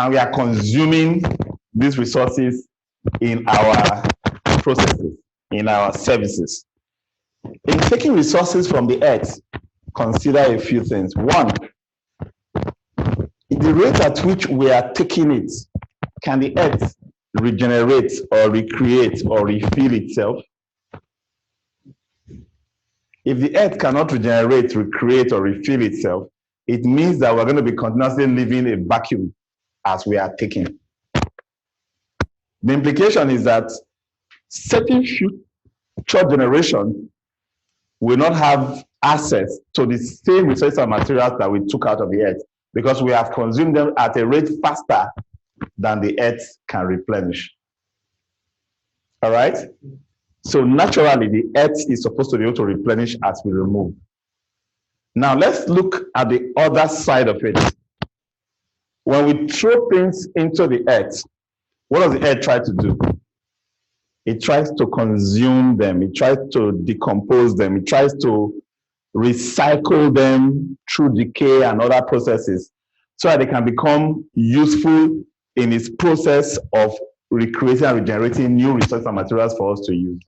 and we are consuming these resources in our processes, in our services. In taking resources from the earth, consider a few things. One, the rate at which we are taking it, can the earth regenerate or recreate or refill itself? If the earth cannot regenerate, recreate, or refill itself, it means that we're going to be continuously living a vacuum as we are taking. The implication is that certain future generations will not have access to the same resources and materials that we took out of the earth, because we have consumed them at a rate faster than the earth can replenish. All right? So naturally, the earth is supposed to be able to replenish as we remove. Now, let's look at the other side of it. When we throw things into the earth, what does the earth try to do? It tries to consume them. It tries to decompose them. It tries to recycle them through decay and other processes so that they can become useful in its process of recreating and regenerating new resources and materials for us to use.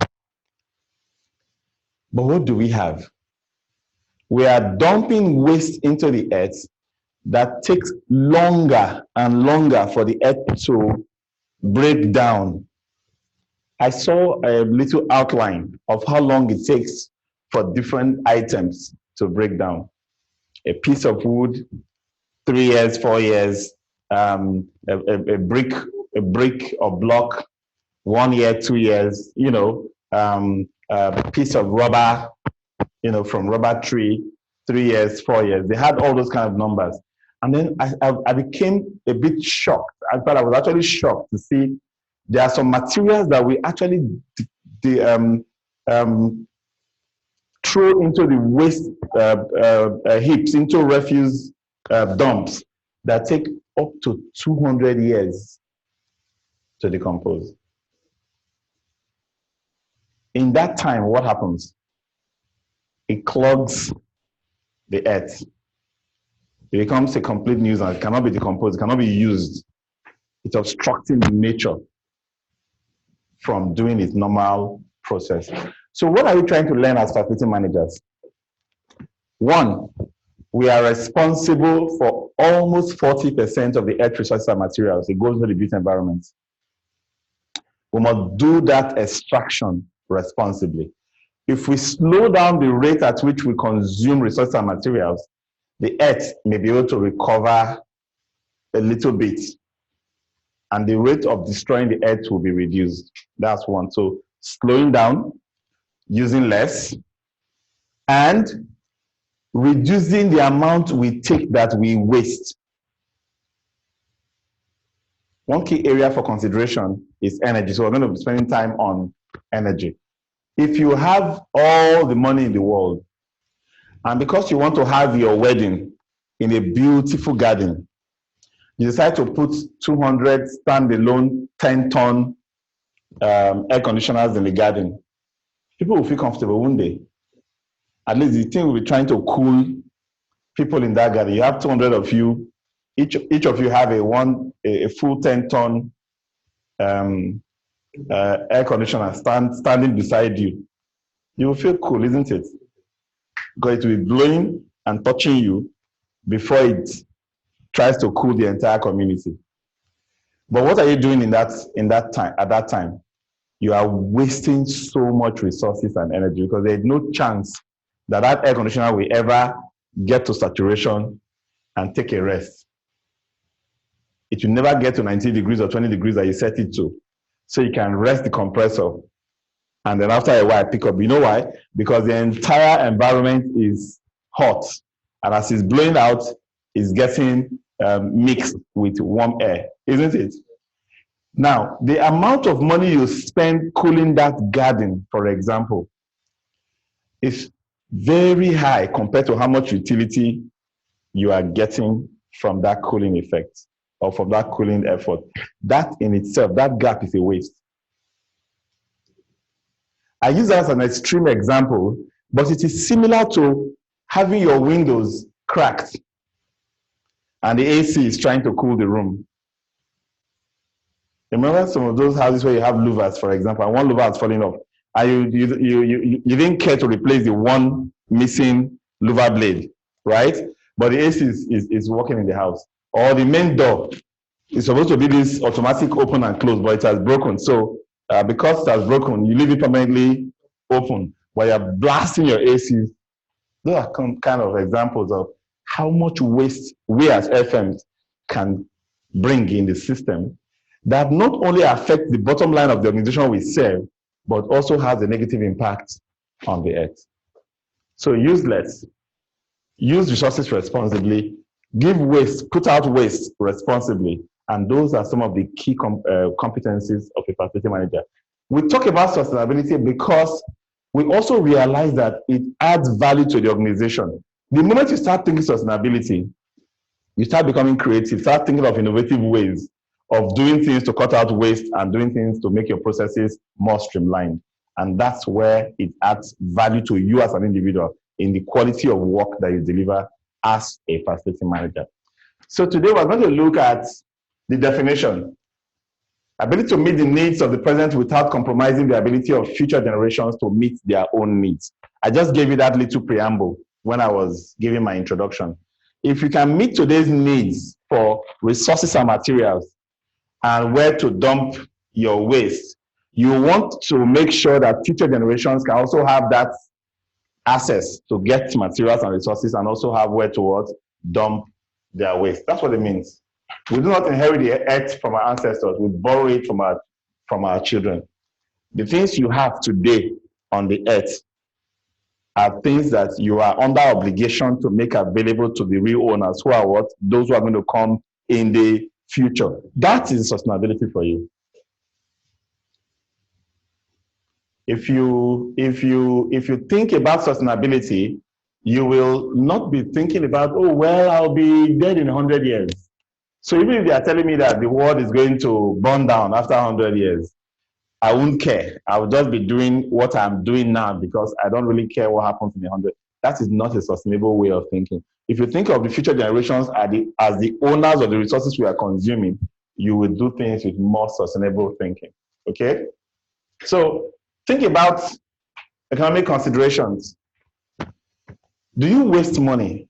But what do we have? We are dumping waste into the earth that takes longer and longer for the earth to break down. I saw a little outline of how long it takes for different items to break down. A piece of wood, 3 years, 4 years, a brick or block, 1 year, 2 years, a piece of rubber, from rubber tree, 3 years, 4 years. They had all those kind of numbers. And then I became a bit shocked. I thought I was actually shocked to see there are some materials that we actually throw into the waste heaps, into refuse dumps that take up to 200 years to decompose. In that time, what happens? It clogs the earth. It becomes a complete nuisance. It cannot be decomposed. It cannot be used. It's obstructing nature from doing its normal process. So what are we trying to learn as facility managers? One, we are responsible for almost 40% of the earth resources and materials. It goes into the built environment. We must do that extraction responsibly. If we slow down the rate at which we consume resources and materials, the earth may be able to recover a little bit, and the rate of destroying the earth will be reduced. That's one. So slowing down, using less, and reducing the amount we take that we waste. One key area for consideration is energy. So we're going to be spending time on energy. If you have all the money in the world, and because you want to have your wedding in a beautiful garden, you decide to put 200 standalone 10-ton air conditioners in the garden, people will feel comfortable, won't they? At least the thing will be trying to cool people in that garden. You have 200 of you, each of you have a full 10-ton air conditioner standing beside you. You will feel cool, isn't it? Because it will be blowing and touching you before it tries to cool the entire community. But what are you doing at that time? You are wasting so much resources and energy, because there is no chance that air conditioner will ever get to saturation and take a rest. It will never get to 90 degrees or 20 degrees that you set it to. So you can rest the compressor. And then after a while, pick up. You know why? Because the entire environment is hot. And as it's blowing out, it's getting mixed with warm air, isn't it? Now, the amount of money you spend cooling that garden, for example, is very high compared to how much utility you are getting from that cooling effect or from that cooling effort. That in itself, that gap is a waste. I use that as an extreme example, but it is similar to having your windows cracked and the AC is trying to cool the room. Remember some of those houses where you have louvers, for example, and one louver is falling off, and you didn't care to replace the one missing louver blade, right? But the AC is working in the house. Or the main door is supposed to be this automatic open and close, but it has broken. So because it has broken, you leave it permanently open, while you're blasting your AC. Those are kind of examples of how much waste we as FMs can bring in the system that not only affect the bottom line of the organization we serve, but also has a negative impact on the earth. So use less, use resources responsibly, give waste, put out waste responsibly, and those are some of the key competencies of a facility manager. We talk about sustainability because we also realize that it adds value to the organization. The moment you start thinking sustainability, you start becoming creative, start thinking of innovative ways of doing things to cut out waste and doing things to make your processes more streamlined. And that's where it adds value to you as an individual in the quality of work that you deliver as a facility manager. So today we're going to look at the definition. Ability to meet the needs of the present without compromising the ability of future generations to meet their own needs. I just gave you that little preamble when I was giving my introduction. If you can meet today's needs for resources and materials and where to dump your waste, you want to make sure that future generations can also have that access to get materials and resources and also have where to dump their waste. That's what it means. We do not inherit the earth from our ancestors. We borrow it from our children. The things you have today on the earth are things that you are under obligation to make available to the real owners, who are what? Those who are going to come in the future. That is sustainability for you. If you think about sustainability, you will not be thinking about, oh, well, I'll be dead in 100 years. So even if they are telling me that the world is going to burn down after 100 years, I won't care. I will just be doing what I'm doing now because I don't really care what happens in 100. That is not a sustainable way of thinking. If you think of the future generations as the owners of the resources we are consuming, you will do things with more sustainable thinking. Okay? So think about economic considerations. Do you waste money?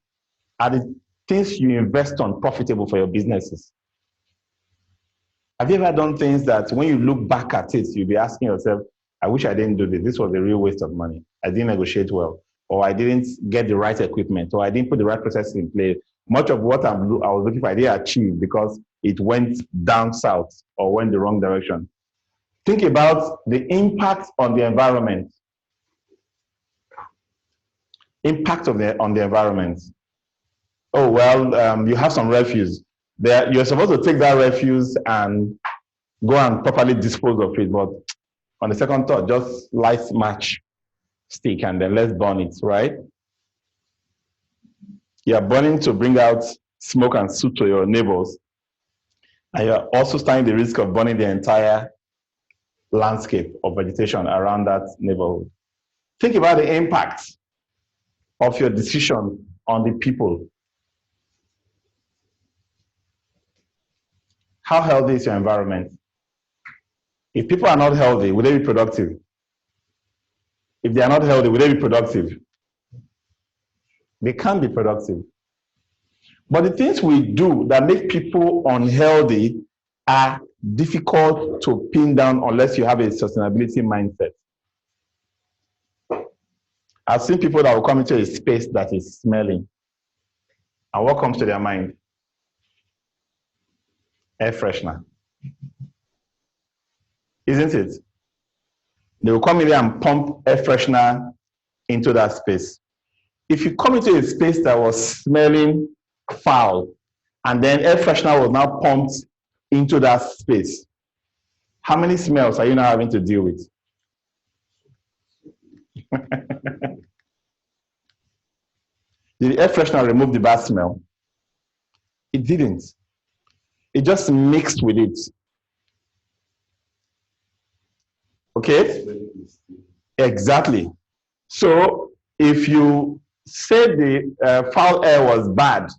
Are the things you invest on profitable for your businesses? Have you ever done things that when you look back at it, you'll be asking yourself, I wish I didn't do this. This was a real waste of money. I didn't negotiate well, or I didn't get the right equipment, or I didn't put the right processes in place. Much of what I was looking for, I didn't achieve because it went down south or went the wrong direction. Think about the impact on the environment. Impact on the environment. Oh, well, you have some refuse. You're supposed to take that refuse and go and properly dispose of it. But on the second thought, just light match stick and then let's burn it, right? You're burning to bring out smoke and soot to your neighbors. And you're also standing the risk of burning the entire landscape of vegetation around that neighborhood. Think about the impact of your decision on the people. How healthy is your environment? If people are not healthy, will they be productive? If they are not healthy, will they be productive? They can't be productive. But the things we do that make people unhealthy are difficult to pin down unless you have a sustainability mindset. I've seen people that will come into a space that is smelling. And what comes to their mind? Air freshener. Isn't it? They will come in there and pump air freshener into that space. If you come into a space that was smelling foul, and then air freshener was now pumped into that space, how many smells are you now having to deal with? Did the air freshener remove the bad smell? It didn't. It just mixed with it. Okay? Exactly. So if you say the foul air was bad,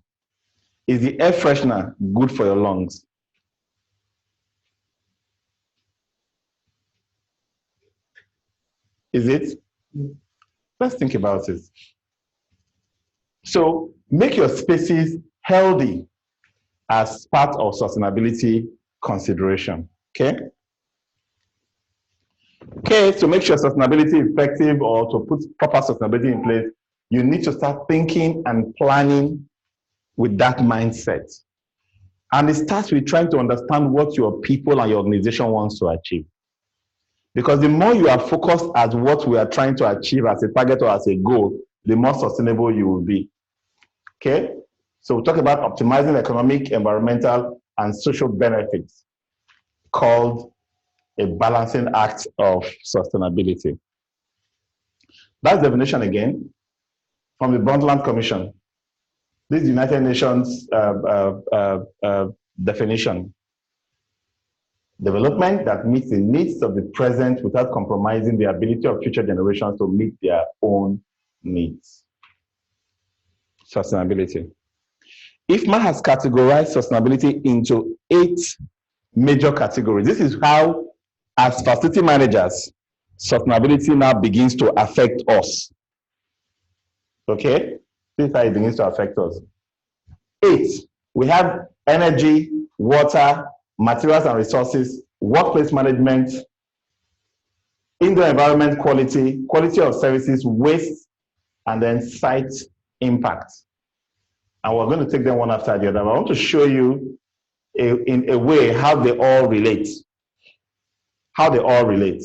is the air freshener good for your lungs? Is it? Let's think about it. So make your spaces healthy as part of sustainability consideration. Okay? Okay, to make sure sustainability is effective or to put proper sustainability in place, you need to start thinking and planning with that mindset. And it starts with trying to understand what your people and your organization wants to achieve. Because the more you are focused at what we are trying to achieve as a target or as a goal, the more sustainable you will be. Okay? So we talk about optimizing economic, environmental, and social benefits, called a balancing act of sustainability. That's definition again from the Brundtland Commission. This is the United Nations definition. Development that meets the needs of the present without compromising the ability of future generations to meet their own needs. Sustainability. IFMA has categorized sustainability into 8 major categories. This is how, as facility managers, sustainability now begins to affect us. Okay? This is how it begins to affect us. 8, we have energy, water, materials and resources, workplace management, indoor environment quality, quality of services, waste, and then site impact. And we're going to take them one after the other. I want to show you in a way how they all relate. How they all relate.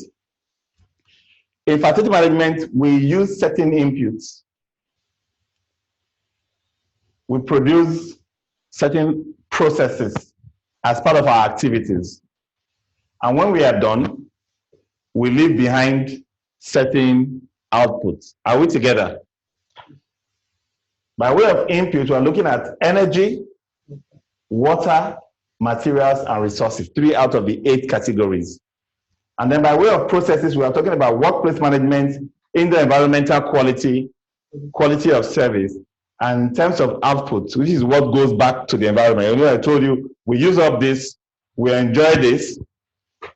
In facility management, we use certain inputs. We produce certain processes as part of our activities. And when we are done, we leave behind certain outputs. Are we together? By way of input, we're looking at energy, water, materials, and resources, 3 out of the 8 categories. And then by way of processes, we are talking about workplace management, indoor environmental quality, quality of service, and in terms of output, which is what goes back to the environment. You know, I told you, we use up this, we enjoy this,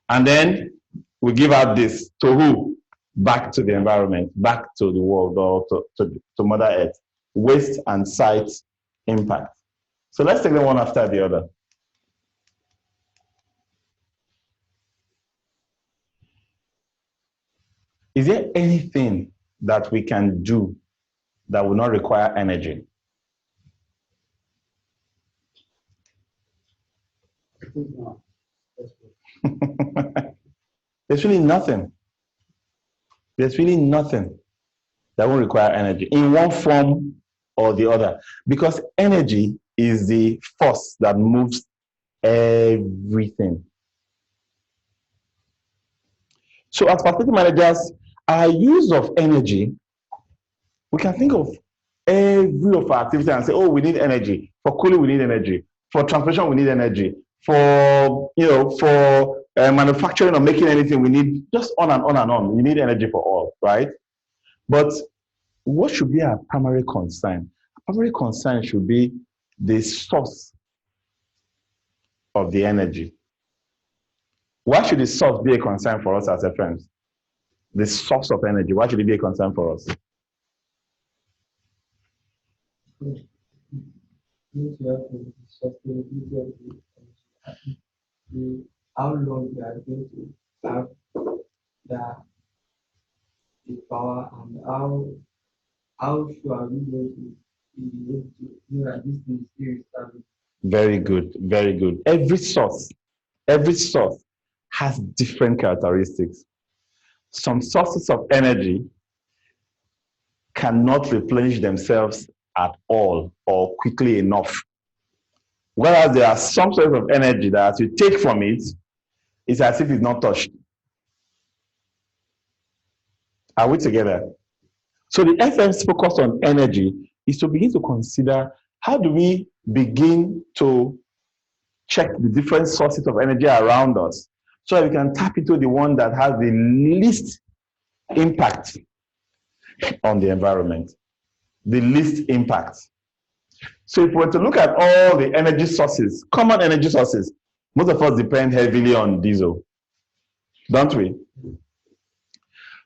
and then we give out this to who? Back to the environment, back to the world, or to Mother Earth. Waste and site impact. So let's take them one after the other. Is there anything that we can do that will not require energy? There's really nothing. There's really nothing that won't require energy in one form or the other, because energy is the force that moves everything. So as facility managers, our use of energy, we can think of every of our activities and say, oh, we need energy. For cooling, we need energy. For transportation, we need energy. For, for manufacturing or making anything, we need just on and on and on. We need energy for all, right? But what should be our primary concern? Our primary concern should be the source of the energy. Why should the source be a concern for us as FMs? The source of energy, why should it be a concern for us? How long we are going to have the power, and how sure are we going to be able to know that this thing is still established? Very good, very good. Every source has different characteristics. Some sources of energy cannot replenish themselves at all or quickly enough. Whereas there are some sources of energy that as you take from it, it's as if it's not touched. Are we together? So the FM's focus on energy is to begin to consider, how do we begin to check the different sources of energy around us so that we can tap into the one that has the least impact on the environment, the least impact. So if we were to look at all the energy sources, common energy sources, most of us depend heavily on diesel, don't we?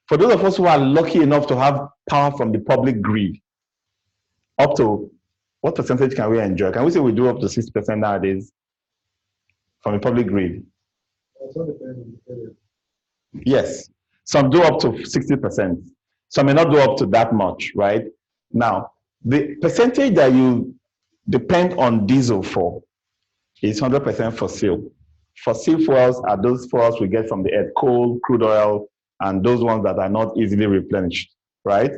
For those of us who are lucky enough to have power from the public grid, up to what percentage can we enjoy? Can we say we do up to 6% nowadays from the public grid? Yes, some do up to 60%. Some may not do up to that much, right? Now, the percentage that you depend on diesel for is 100% fossil. Fossil fuels are those fuels we get from the earth, coal, crude oil, and those ones that are not easily replenished, right?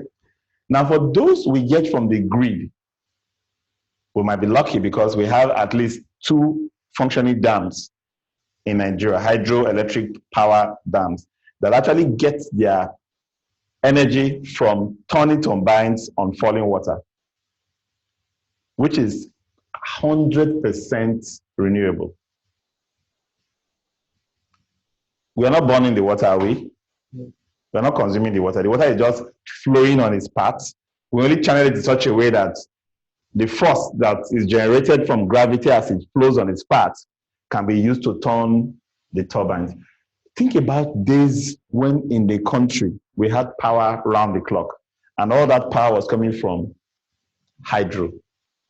Now, for those we get from the grid, we might be lucky because we have at least 2 functioning dams in Nigeria, hydroelectric power dams, that actually get their energy from turning turbines on falling water, which is 100% renewable. We are not burning the water, are we? We're not consuming the water. The water is just flowing on its path. We only channel it in such a way that the force that is generated from gravity as it flows on its path can be used to turn the turbines. Think about days when in the country we had power around the clock, and all that power was coming from hydro.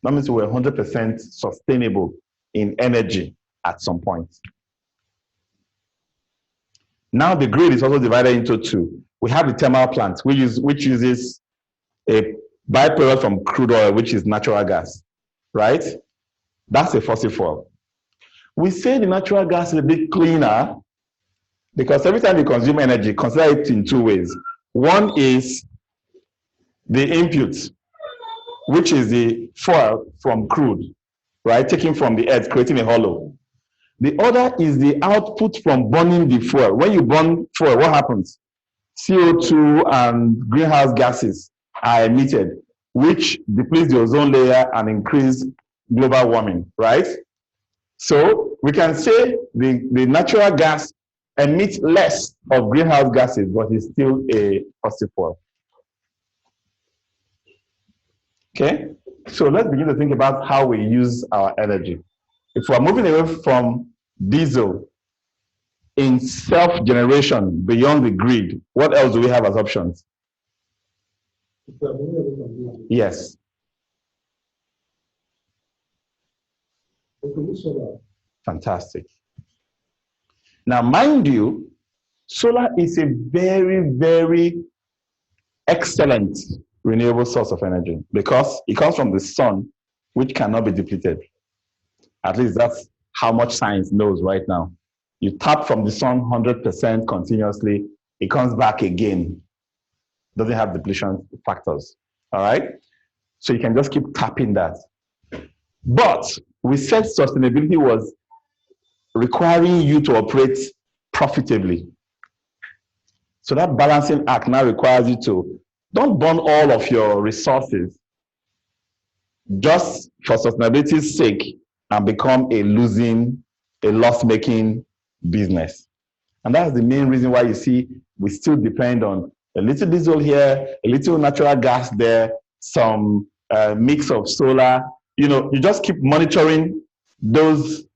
That means we were 100% sustainable in energy at some point. Now the grid is also divided into 2. We have the thermal plant, which uses a byproduct from crude oil, which is natural gas, right? That's a fossil fuel. We say the natural gas is a bit cleaner because every time you consume energy, consider it in 2 ways. One is the input, which is the fuel from crude, right? Taken from the earth, creating a hollow. The other is the output from burning the fuel. When you burn fuel, what happens? CO2 and greenhouse gases are emitted, which depletes the ozone layer and increase global warming, right? So we can say the natural gas emits less of greenhouse gases, but is still a fossil fuel. Okay, so let's begin to think about how we use our energy. If we're moving away from diesel in self-generation beyond the grid, what else do we have as options? Yes. Fantastic. Now, mind you, solar is a very, very excellent renewable source of energy because it comes from the sun, which cannot be depleted. At least that's how much science knows right now. You tap from the sun 100% continuously, it comes back again. Doesn't have depletion factors, all right? So you can just keep tapping that. But we said sustainability was requiring you to operate profitably. So that balancing act now requires you to don't burn all of your resources just for sustainability's sake and become a loss-making business. And that's the main reason why you see we still depend on a little diesel here, a little natural gas there, some mix of solar. You know, you just keep monitoring those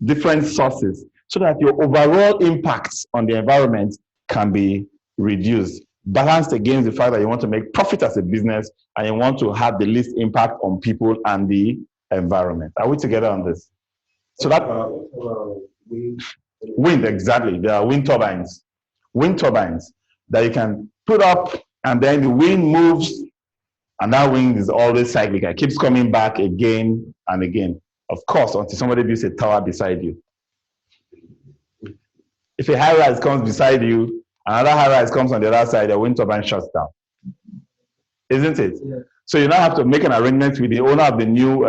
different sources so that your overall impacts on the environment can be reduced, balanced against the fact that you want to make profit as a business and you want to have the least impact on people and the environment. Are we together on this? So that wind, exactly. There are wind turbines that you can put up, and then the wind moves, and that wind is always cyclical. It keeps coming back again and again. Of course, until somebody builds a tower beside you. If a high rise comes beside you, another high rise comes on the other side, the wind turbine shuts down. Isn't it? Yeah. So you now have to make an arrangement with the owner of the new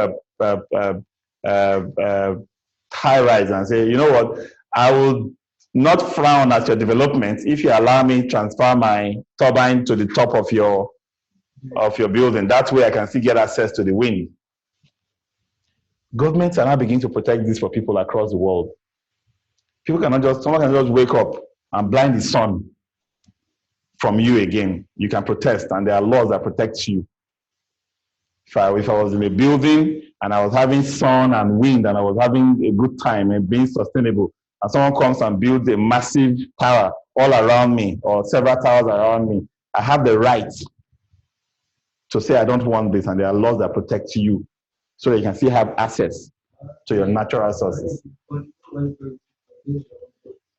high rise and say, you know what, I will not frown at your development if you allow me transfer my turbine to the top of your building. That way I can still get access to the wind. Governments are now beginning to protect this for people across the world. Someone can just wake up and blind the sun from you again. You can protest, and there are laws that protect you. If I was in a building and I was having sun and wind and I was having a good time and being sustainable, and someone comes and builds a massive tower all around me or several towers around me, I have the right to say I don't want this, and there are laws that protect you so that you can still have access to your natural resources.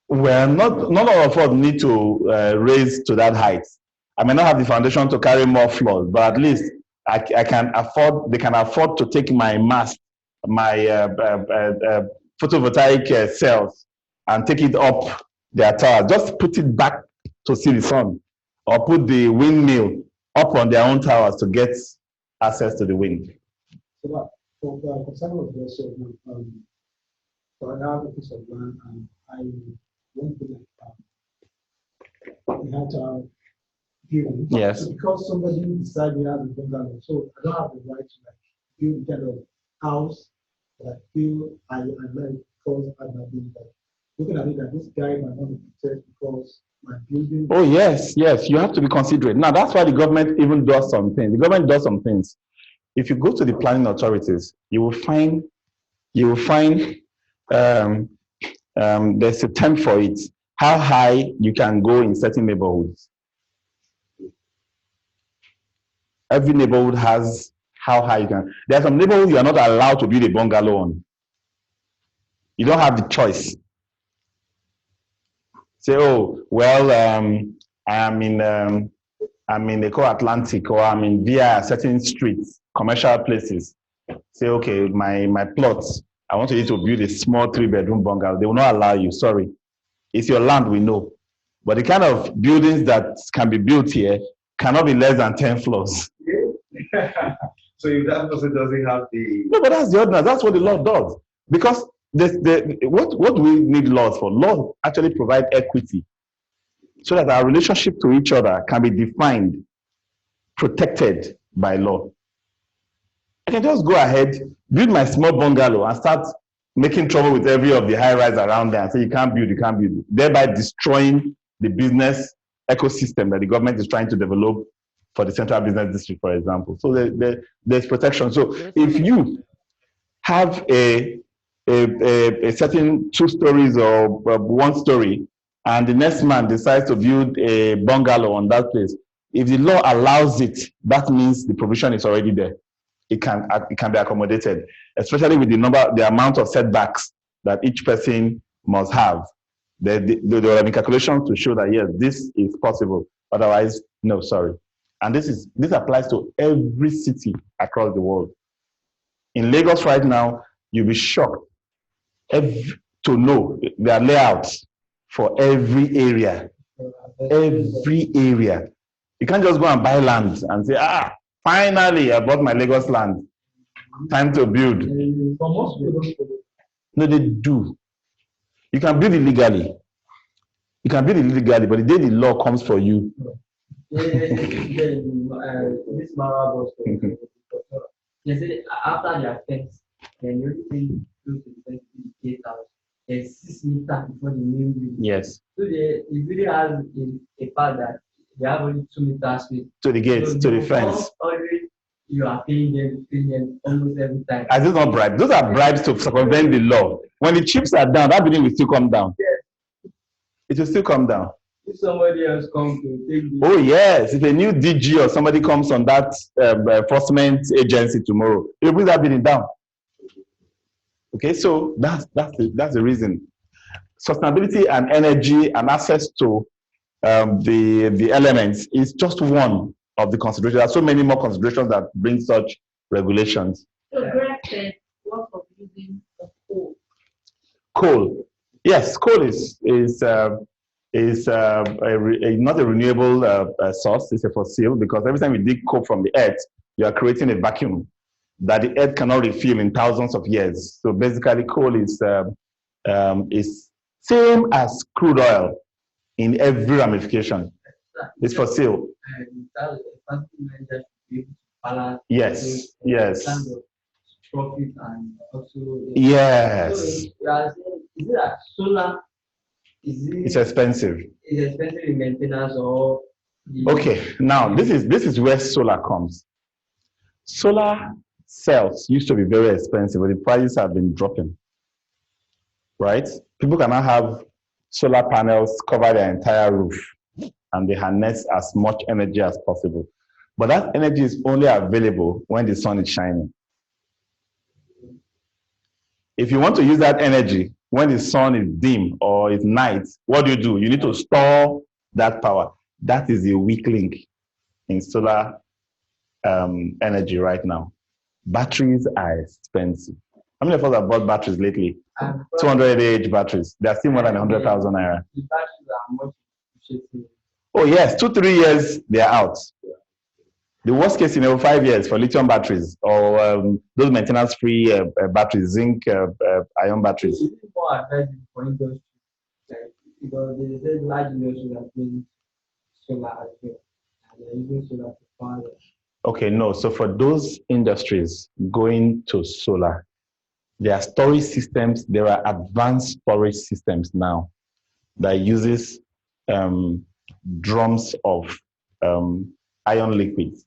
Well, none of us need to raise to that height. I may not have the foundation to carry more floors, but at least I can afford. They can afford to take my mast, my photovoltaic cells, and take it up their tower. Just put it back to see the sun, or put the windmill up on their own towers to get access to the wind. So, for some of this, so I have a piece of land, and I want to like have to build. Yes. So because somebody decided he has a bungalow, so I don't have the right to like build kind of house that I feel I like because I might be like looking at it that this guy might not be protected because my building. Oh yes, yes. You have to be considerate. Now that's why the government even does some things. The government does some things. If you go to the planning authorities, you will find there's a term for it. How high you can go in certain neighborhoods. Every neighborhood has how high you can. There are some neighborhoods you are not allowed to build a bungalow on. You don't have the choice. Say, oh, well, I'm in the Atlantic, or I'm in via certain streets, commercial places. Say, okay, my plots, I want you to build a small 3-bedroom bungalow. They will not allow you. Sorry, it's your land, we know. But the kind of buildings that can be built here cannot be less than 10 floors. So if that person doesn't have the... No, but that's the ordinance. That's what the law does. Because what do we need laws for? Laws actually provide equity so that our relationship to each other can be defined, protected by law. I can just go ahead, build my small bungalow and start making trouble with every of the high-rise around there and say you can't build, thereby destroying the business ecosystem that the government is trying to develop for the central business district, for example. So there's protection. So if you have a certain 2 stories or 1 story, and the next man decides to build a bungalow on that place, if the law allows it, that means the provision is already there. It can be accommodated, especially with the amount of setbacks that each person must have. There will be calculations to show that yes, this is possible. Otherwise, no, sorry. And this applies to every city across the world. In Lagos right now, you'll be shocked to know there are layouts for every area. Every area. You can't just go and buy land and say, finally, I bought my Lagos land. Time to build. No, they do. You can build illegally. You can build illegally, but the day the law comes for you. This Mara was they say after their fence, then you think close to the 28 hours. There's 6 meters before the main building. Yes. So it really has a part that they have only 2 meters space. To the gates, so to the fence. Always you are paying them almost every time. As it's not bribes. Those are bribes to circumvent the law. When the chips are down, that building will still come down. Yes. It will still come down. If somebody else comes to take the... Oh yes, if a new DG or somebody comes on that enforcement agency tomorrow, it will bring that building down. Okay, so that's the reason. Sustainability and energy and access to the elements is just one of the considerations. There are so many more considerations that bring such regulations. So Greg said, what of using of coal? Coal, yes, coal is not a renewable source. It's a fossil, because every time you dig coal from the earth, you are creating a vacuum that the earth cannot refill in thousands of years. So basically, coal is same as crude oil in every ramification. It's fossil. Yes, yes. Profit and also. Yes. So is it that solar? It's expensive. It's expensive in maintenance or? Okay, now this is where solar comes. Solar cells used to be very expensive, but the prices have been dropping. right? People cannot have solar panels cover their entire roof and they harness as much energy as possible. But that energy is only available when the sun is shining. If you want to use that energy when the sun is dim or it's night, what do? You need to store that power. That is a weak link in solar energy right now. Batteries are expensive. How many of us have bought batteries lately? 200 AH batteries. They are still more than 100,000 naira. The batteries are much appreciated. Oh yes, 2-3 years they are out. The worst case scenario, 5 years for lithium batteries or those maintenance-free batteries, zinc ion batteries. It's more advisable for industry, like, because they say large industries are doing solar as well, and they're using solar to power them. Okay, no. So for those industries going to solar, there are storage systems. There are advanced storage systems now that uses drums of ion liquids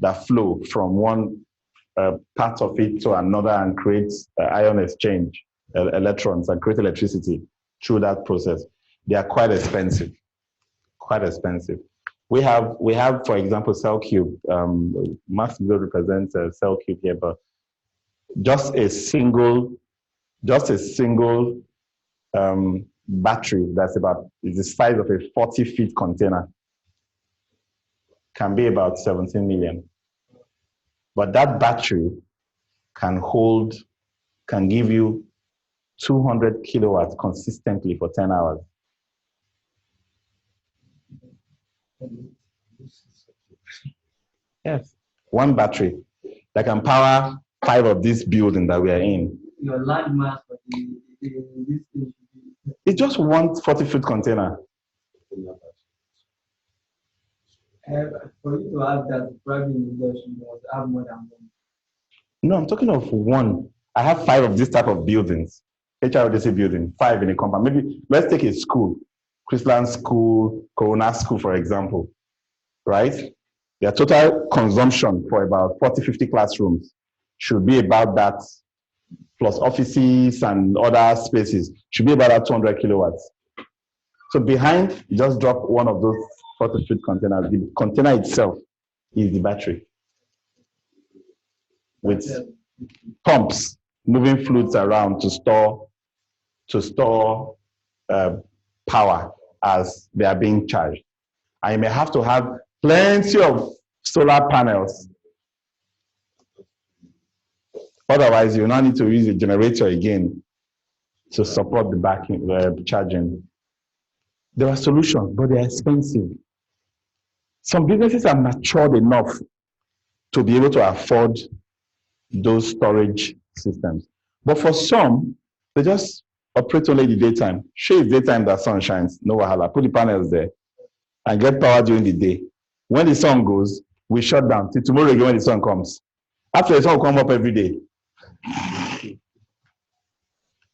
that flow from one part of it to another and creates ion exchange, electrons, and create electricity through that process. They are quite expensive. Quite expensive. We have, for example, CellCube. Max-Migold represents CellCube here, but just a single battery that's is the size of a 40-feet container can be about 17 million. But that battery can give you 200 kilowatts consistently for 10 hours. Yes, one battery that can power 5 of these buildings that we are in. Your land mass for this thing should be. It's just one 40-foot container. For you to have that, probably in the industry, you must have more than one. No, I'm talking of one. I have 5 of this type of buildings. HRDC building, 5 in a compound. Maybe let's take a school, Chrisland School, Corona School, for example, right? Their total consumption for about 40-50 classrooms should be about that, plus offices and other spaces, should be about that 200 kilowatts. So behind, you just drop one of those 40-foot containers. The container itself is the battery with pumps moving fluids around to store power as they are being charged. And you may have to have plenty of solar panels. Otherwise, you now need to use a generator again to support the backing, charging. There are solutions, but they are expensive. Some businesses are matured enough to be able to afford those storage systems. But for some, they just operate only the daytime. Sure, it's daytime that sun shines, no wahala. Put the panels there and get power during the day. When the sun goes, we shut down till tomorrow again when the sun comes. After the sun will come up every day.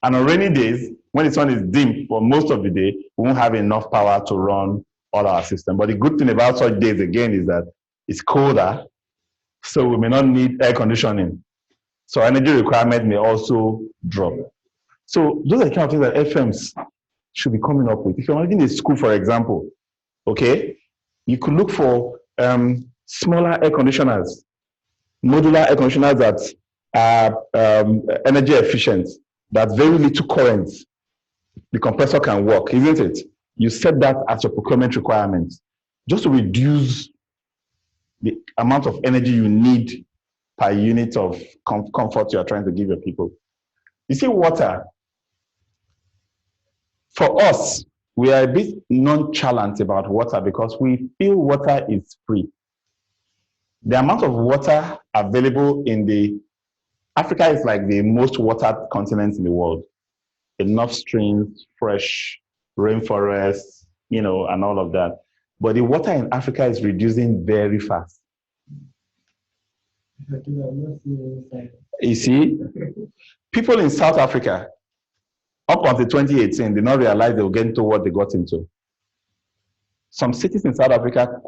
And on rainy days, when the sun is dim for most of the day, we won't have enough power to run all our system. But the good thing about such days again is that it's colder, so we may not need air conditioning. So energy requirement may also drop. So those are the kind of things that FMs should be coming up with. If you're managing a school, for example, okay, you could look for smaller air conditioners, modular air conditioners that are energy efficient, that very little current, the compressor can work, isn't it? You set that as your procurement requirement, just to reduce the amount of energy you need per unit of comfort you are trying to give your people. You see, water, for us, we are a bit nonchalant about water because we feel water is free. The amount of water available in Africa is like the most watered continent in the world. Enough streams, fresh rainforests, and all of that. But the water in Africa is reducing very fast. You see, people in South Africa, up until 2018, did not realize they were getting to what they got into. Some cities in South Africa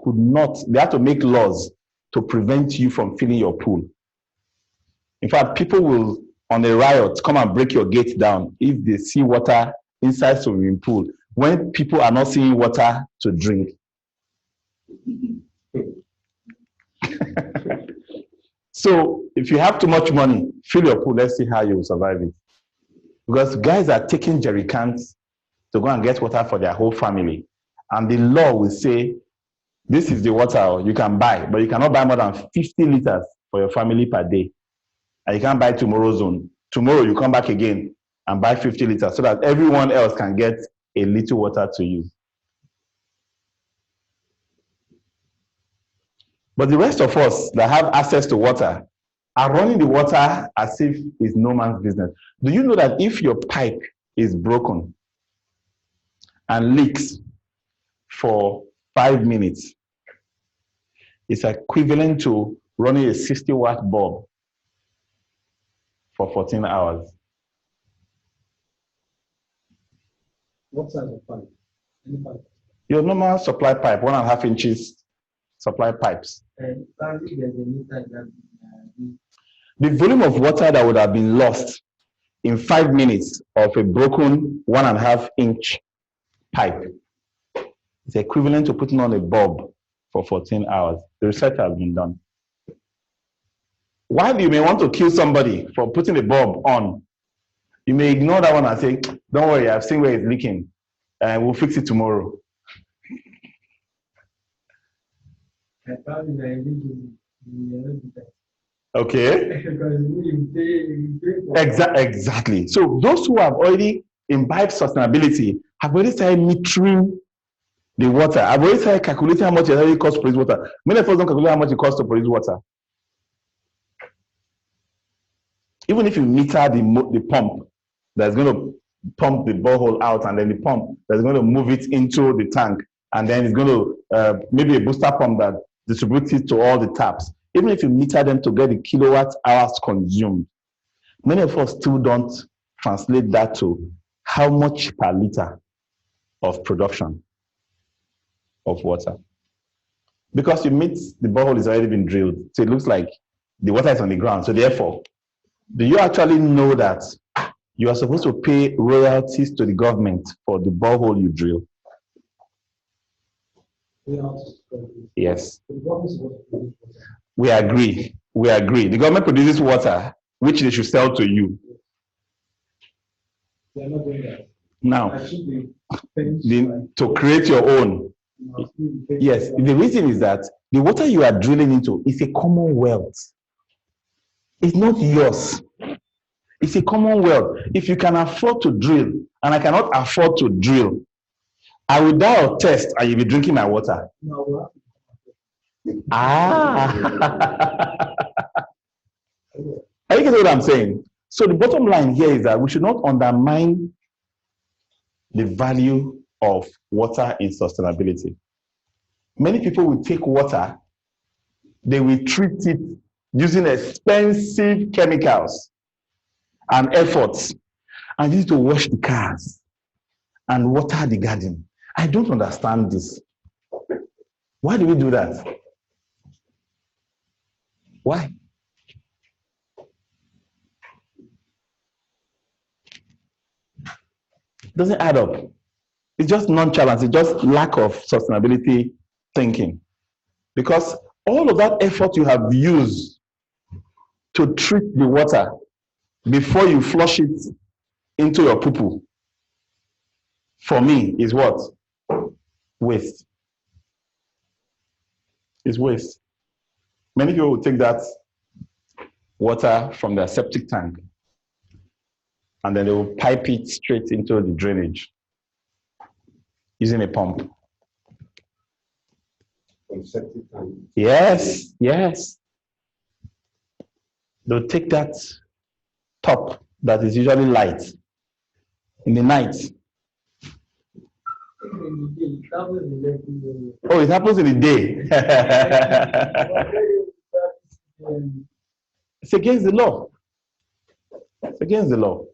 they had to make laws to prevent you from filling your pool. In fact, people will on a riot come and break your gate down if they see water inside swimming pool when people are not seeing water to drink? So if you have too much money, fill your pool. Let's see how you will survive it. Because guys are taking jerry cans to go and get water for their whole family. And the law will say, this is the water you can buy, but you cannot buy more than 50 liters for your family per day. And you can't buy tomorrow's own. Tomorrow you come back again and buy 50 liters so that everyone else can get a little water to use. But the rest of us that have access to water are running the water as if it's no man's business. Do you know that if your pipe is broken and leaks for 5 minutes, it's equivalent to running a 60-watt bulb for 14 hours? What size of pipe? Any pipe? Your normal supply pipe, 1.5 inches supply pipes. And probably there's a meter that The volume of water that would have been lost in 5 minutes of a broken 1.5 inch pipe is equivalent to putting on a bulb for 14 hours. The research has been done. While you may want to kill somebody for putting a bulb on, you may ignore that one and say, don't worry, I've seen where it's leaking, and we'll fix it tomorrow. and probably the Okay? because you pay for Exactly. So those who have already imbibed sustainability have already started metering the water. I've already started calculating how much it really costs to produce water. Many of us don't calculate how much it costs to produce water. Even if you meter the pump that's going to pump the borehole out, and then the pump that's going to move it into the tank, and then it's going to maybe a booster pump that distributes it to all the taps. Even if you meter them to get the kilowatt hours consumed, many of us still don't translate that to how much per liter of production of water. Because you meet the borehole has already been drilled, so it looks like the water is on the ground. So therefore, do you actually know that you are supposed to pay royalties to the government for the borehole you drill? Yes. We agree. We agree. The government produces water, which they should sell to you. They are not doing that. Now, To to create your own. Yes, the reason is that the water you are drilling into is a commonwealth. It's not yours. It's a commonwealth. If you can afford to drill, and I cannot afford to drill, I will die of thirst and you'll be drinking my water. Ah. Are you getting what I'm saying? So the bottom line here is that we should not undermine the value of water in sustainability. Many people will take water, they will treat it using expensive chemicals and efforts, and use it to wash the cars and water the garden. I don't understand this. Why do we do that? Why? It doesn't add up. It's just nonchalance. It's just lack of sustainability thinking. Because all of that effort you have used to treat the water before you flush it into your poo-poo, for me, is what? Waste. It's waste. Many people will take that water from their septic tank and then they will pipe it straight into the drainage using a pump. From septic tank. Yes, yes. They'll take that top that is usually light in the night. Oh, it happens in the day. It's against the law. It's against the law.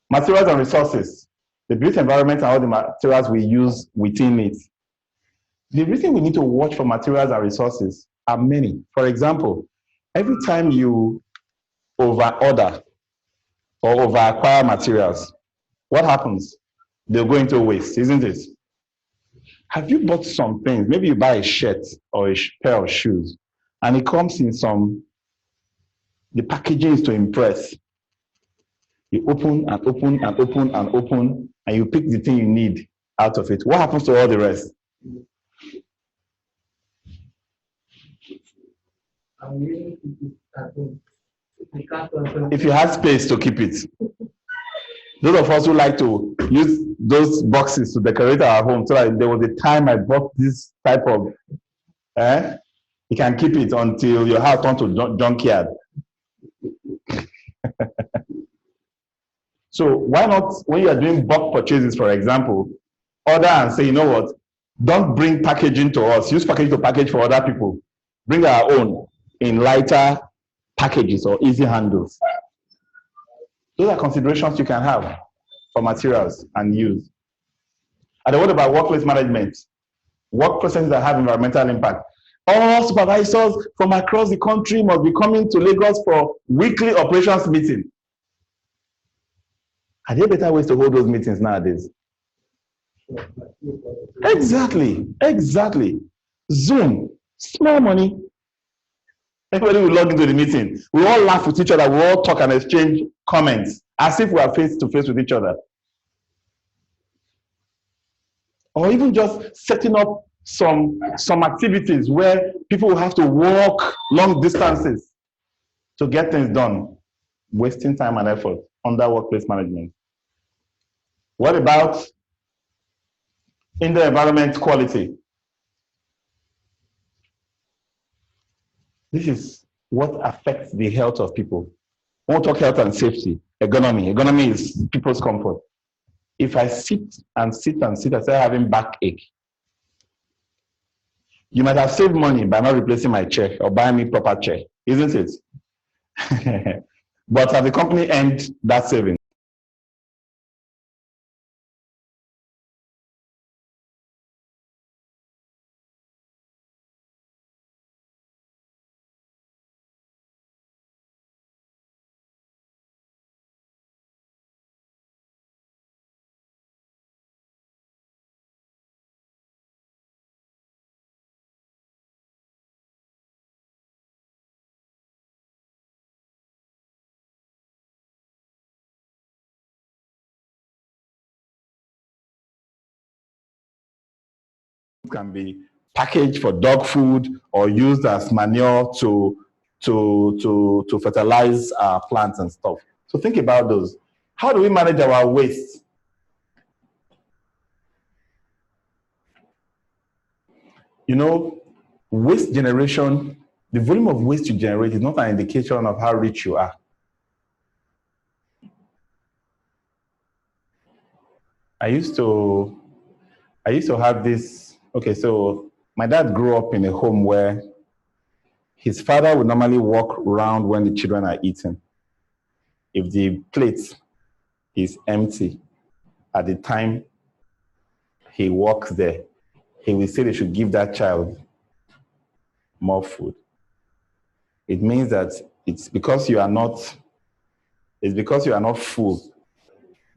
Materials and resources. The built environment and all the materials we use within it. The reason we need to watch for materials and resources are many. For example, every time you over order or over acquire materials, what happens? They'll go into waste, isn't it? Have you bought some things? Maybe you buy a shirt or a pair of shoes, and it comes in the packaging is to impress. You open and open and open and open, and you pick the thing you need out of it. What happens to all the rest? I'm really keep it at home. If you have space to keep it. Those of us who like to use those boxes to decorate our home, so that there was a time I bought this type of, you can keep it until your house turns to junkyard. So why not, when you are doing bulk purchases, for example, order and say, you know what, don't bring packaging to us. Use packaging to package for other people. Bring our own in lighter packages or easy handles. Those are considerations you can have for materials and use. And then what about workplace management? Work processes that have environmental impact. All supervisors from across the country must be coming to Lagos for weekly operations meeting. Are there better ways to hold those meetings nowadays? Exactly. Zoom, small money. Everybody will log into the meeting. We all laugh with each other. We all talk and exchange comments as if we are face to face with each other. Or even just setting up some activities where people will have to walk long distances to get things done, wasting time and effort under workplace management. What about indoor environment quality? This is what affects the health of people. When we talk health and safety, ergonomy is people's comfort. If I sit and I start having backache, you might have saved money by not replacing my chair or buying me proper chair, isn't it? But has the company earned that saving? Can be packaged for dog food or used as manure to fertilize our plants and stuff. So think about those. How do we manage our waste? You know, waste generation, the volume of waste you generate is not an indication of how rich you are. I used to have this, okay, so my dad grew up in a home where his father would normally walk around when the children are eating. If the plate is empty at the time he walks there, he will say they should give that child more food. It means that it's because you are not full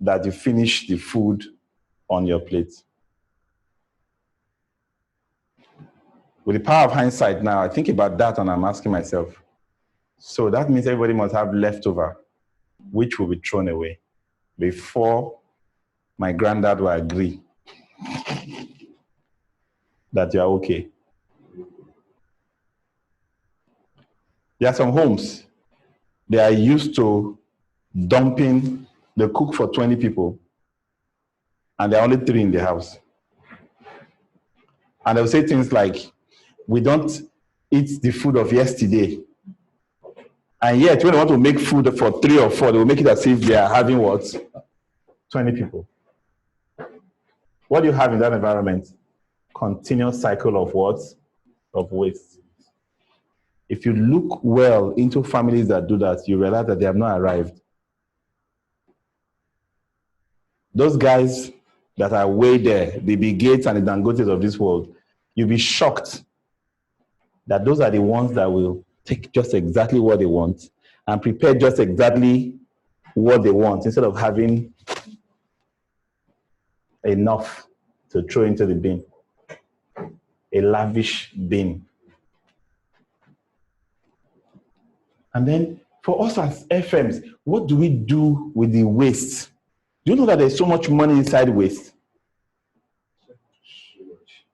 that you finish the food on your plate. With the power of hindsight now, I think about that and I'm asking myself, so that means everybody must have leftover, which will be thrown away before my granddad will agree that you are okay. There are some homes, they are used to dumping, they cook for 20 people, and there are only 3 in the house. And they'll say things like, we don't eat the food of yesterday. And yet, when they want to make food for 3 or 4, they will make it as if they are having what? 20 people. What do you have in that environment? Continuous cycle of what? Of waste. If you look well into families that do that, you realize that they have not arrived. Those guys that are way there, the Bill Gates and the Dangotes of this world, you'll be shocked that those are the ones that will take just exactly what they want and prepare just exactly what they want instead of having enough to throw into the bin. A lavish bin. And then for us as FMs, what do we do with the waste? Do you know that there's so much money inside waste?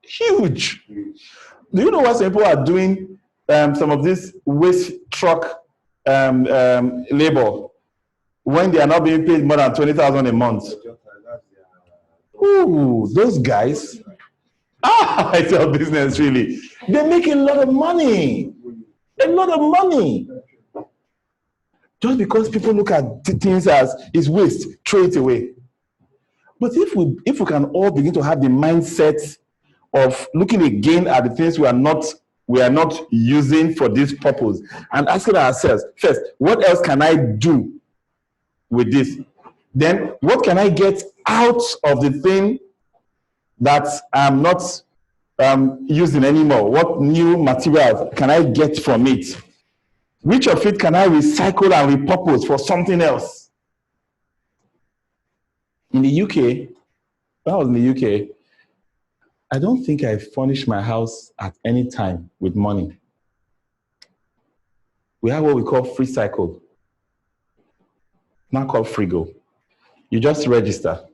Huge. Do you know what some people are doing? Some of this waste truck labor when they are not being paid more than 20,000 a month. Ooh, those guys. It's your business, really. They make a lot of money. A lot of money. Just because people look at things as is waste, throw it away. But if we can all begin to have the mindset of looking again at the things we are not using for this purpose and asking ourselves, first, what else can I do with this? Then what can I get out of the thing that I'm not using anymore? What new materials can I get from it? Which of it can I recycle and repurpose for something else? In the UK, when I was in the UK, I don't think I furnished my house at any time with money. We have what we call free cycle, now called Frigo. You just register,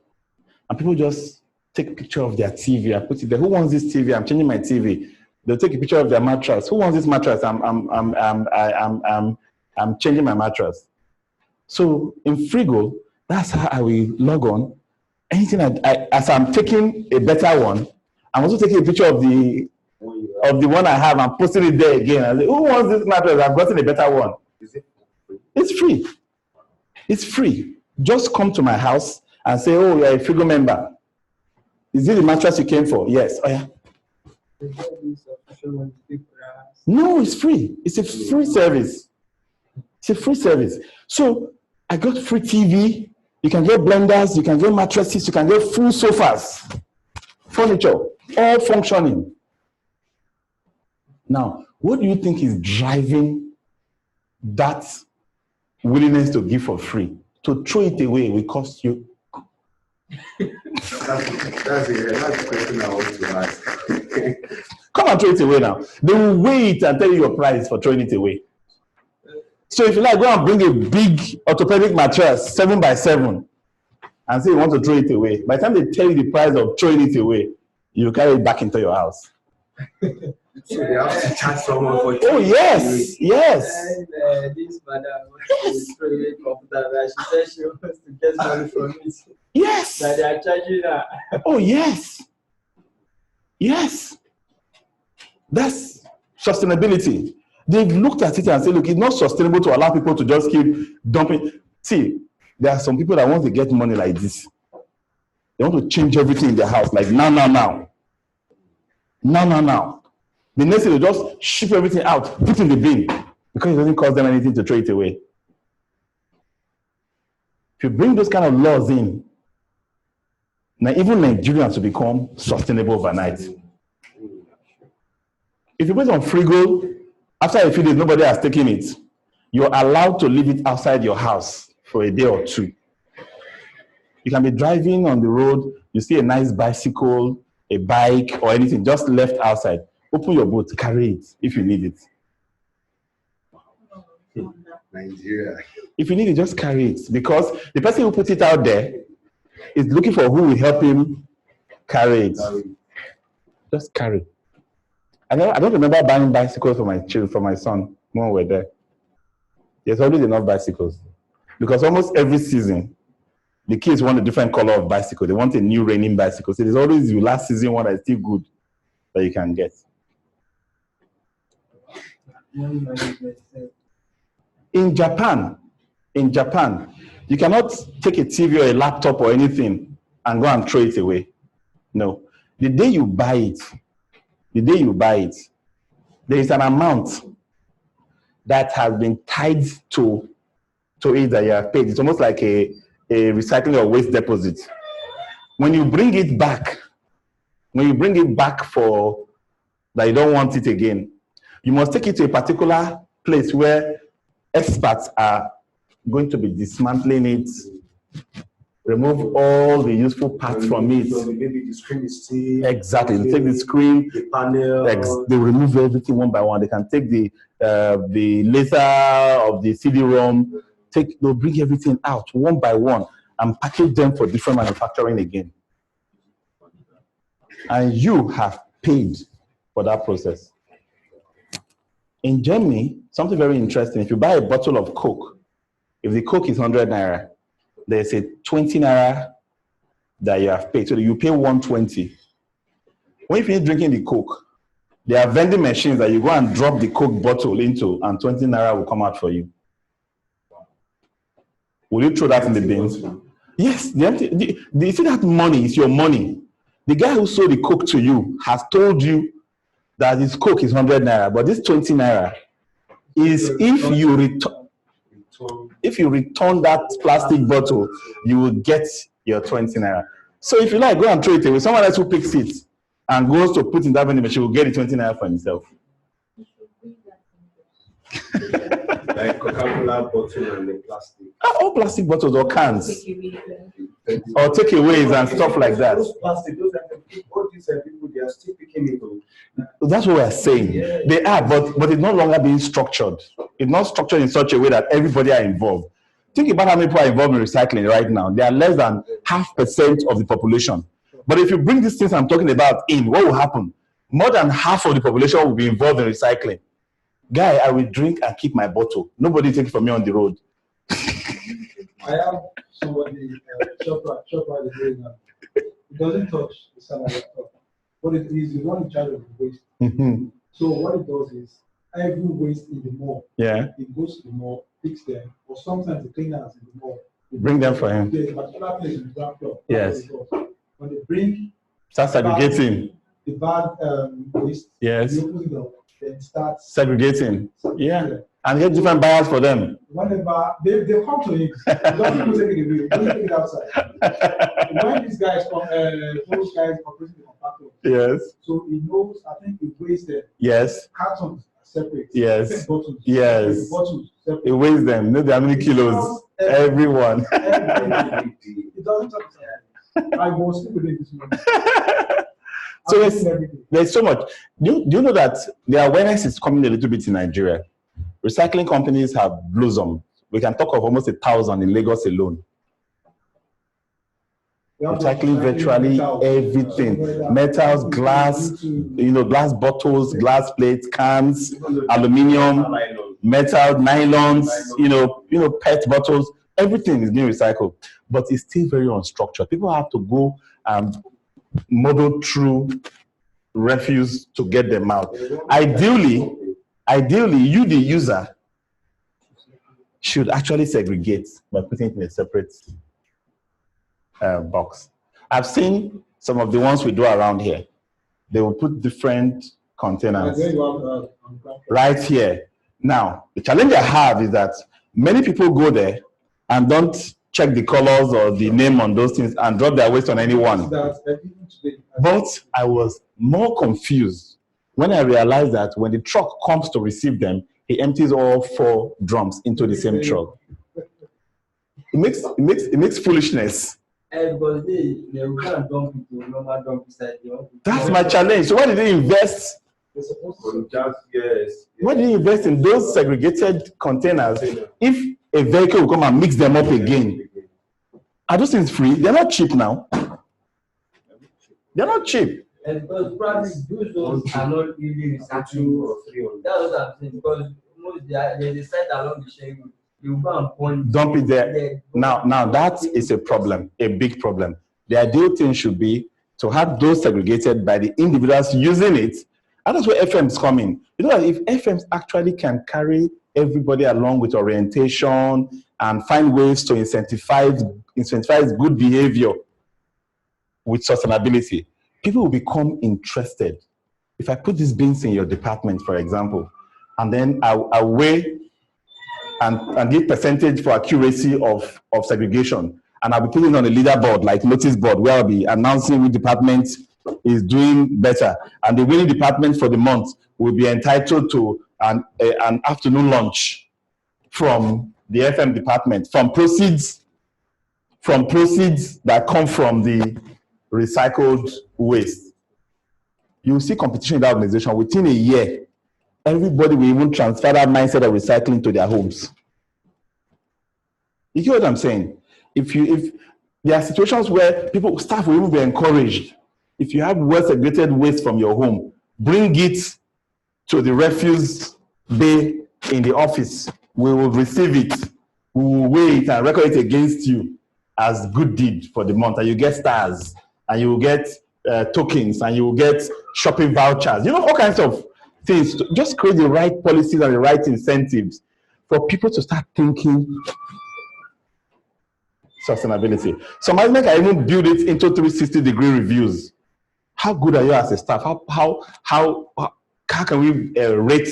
and people just take a picture of their TV and put it there. Who wants this TV? I'm changing my TV. They'll take a picture of their mattress. Who wants this mattress? I'm changing my mattress. So in Frigo, that's how I will log on. Anything as I'm taking a better one, I'm also taking a picture of the one I have and posting it there again. I say, who wants this mattress? I've gotten a better one. Is it free? It's free. It's free. Just come to my house and say, oh, you're a Frigo member. Is it the mattress you came for? Yes. Oh, yeah. No, it's free. It's a free service. It's a free service. So I got free TV. You can get blenders. You can get mattresses. You can get full sofas, furniture, all functioning. Now, what do you think is driving that willingness to give for free? To throw it away will cost you. That's the question I want to ask. Come and throw it away now. They will wait and tell you your price for throwing it away. So if you like, go and bring a big orthopedic mattress, 7x7, and say you want to throw it away. By the time they tell you the price of throwing it away, you carry it back into your house. So they have to charge someone for Oh, yes, yes. And this madam wants to throw away computer that she said she wants to get money from it. Yes. That they are charging her. Oh, yes. Yes. That's sustainability. They've looked at it and said, look, it's not sustainable to allow people to just keep dumping. See, there are some people that want to get money like this. They want to change everything in their house, like now. The next thing, they just ship everything out, put in the bin, because it doesn't cost them anything to throw it away. If you bring those kind of laws in, now even Nigerians will become sustainable overnight. If you put it on Frigo, after a few days, nobody has taken it. You're allowed to leave it outside your house for a day or two. You can be driving on the road, you see a nice bicycle, a bike, or anything just left outside. Open your boot, carry it if you need it. Nigeria. If you need it, just carry it. Because the person who put it out there is looking for who will help him carry it. Just carry. I don't remember buying bicycles for my children, for my son when we were there. There's always enough bicycles. Because almost every season, the kids want a different color of bicycle. They want a new raining bicycle. So there's always the last season one that is still good that you can get. In Japan, you cannot take a TV or a laptop or anything and go and throw it away. No. The day you buy it, there is an amount that has been tied to it that you have paid. It's almost like a recycling or waste deposit. When you bring it back for that you don't want it again, you must take it to a particular place where experts are going to be dismantling it, remove all the useful parts from it. So maybe the screen is still. Exactly. They take the screen, the panel. they remove everything one by one. They can take the laser of the CD-ROM, they'll bring everything out one by one and package them for different manufacturing again. And you have paid for that process. In Germany, something very interesting, if you buy a bottle of Coke, if the Coke is 100 naira, there's a 20 naira that you have paid. So you pay 120. When you finish drinking the Coke, there are vending machines that you go and drop the Coke bottle into, and 20 naira will come out for you. Will you throw that in the bin? Yes. You see that money is your money. The guy who sold the Coke to you has told you that his Coke is 100 naira, but this 20 naira is if you return that plastic bottle, you will get your 20 naira. So if you like, go and throw it away. Someone else who picks it and goes to put in that vending machine will get the 20 naira for himself. Like Coca-Cola bottle and the plastic. All plastic bottles or cans. Or takeaways and stuff like that. Those plastic, all these people, they are still picking it up. That's what we're saying. Yeah. They are, but it's no longer being structured. It's not structured in such a way that everybody are involved. Think about how many people are involved in recycling right now. They are less than 0.5% of the population. But if you bring these things I'm talking about in, what will happen? More than half of the population will be involved in recycling. Guy, I will drink and keep my bottle. Nobody take it from me on the road. I have somebody, shopper is doing that. It doesn't touch the salary at all. But it is the one in charge of the waste. Mm-hmm. So what it does is, every waste in the mall, it goes to the mall, picks them, or sometimes the cleaners in the mall. Bring them for him. There's a particular place in the ground floor. Yes. When they bring start segregating the bad waste, yes. they open it up, then start segregating. Yeah. And get different buyers for them. Whenever they come to him, they don't even take it away, they don't take it outside. When these guys come, those guys operating the compactor, yes. So he knows, I think he weighs them. Yes. Cartons separate. Yes. Bottles. Yes. Bottles separate. It weighs them. Know how many kilos? Everyone. It doesn't talk to I was still within this morning. So there's so much. Do you know that the awareness is coming a little bit in Nigeria? Recycling companies have blossomed. We can talk of almost 1,000 in Lagos alone. Recycling virtually everything: metals, glass, glass bottles, glass plates, cans, aluminium, metal, nylons, PET bottles. Everything is being recycled, but it's still very unstructured. People have to go and muddle through refuse to get them out. Ideally, you, the user, should actually segregate by putting it in a separate box. I've seen some of the ones we do around here. They will put different containers right here. Now, the challenge I have is that many people go there and don't check the colors or the name on those things and drop their waste on anyone. But I was more confused when I realized that when the truck comes to receive them, he empties all 4 drums into the same truck. It makes foolishness. Because they will kind of dump it to normal dump beside you. That's my challenge. So why did they invest? Why did they invest in those segregated containers if a vehicle will come and mix them up again? Are those things free? They're not cheap now. They're not cheap. And because probably those are not really recycling. That's what I'm saying. Because there's a site along the sharing road. You go and point. Dump it there. Now that is a problem, a big problem. The ideal thing should be to have those segregated by the individuals using it. And that's where FMs come in. You know that if FMs actually can carry everybody along with orientation and find ways to incentivize good behavior with sustainability, people will become interested. If I put these bins in your department, for example, and then I weigh and give percentage for accuracy of segregation, and I'll be putting on a leaderboard, like notice board, where I'll be announcing which department is doing better, and the winning department for the month will be entitled to an afternoon lunch from the FM department, from proceeds that come from the recycled waste. You will see competition in that organization. Within a year, everybody will even transfer that mindset of recycling to their homes. You hear what I'm saying? If there are situations where staff will even be encouraged. If you have well-segregated waste from your home, bring it to the refuse bay in the office. We will receive it. We will weigh it and record it against you as good deed for the month. And you get stars, and you will get tokens, and you will get shopping vouchers. You know, all kinds of things. Just create the right policies and the right incentives for people to start thinking sustainability. Some management can even build it into 360-degree reviews. How good are you as a staff? How can we rate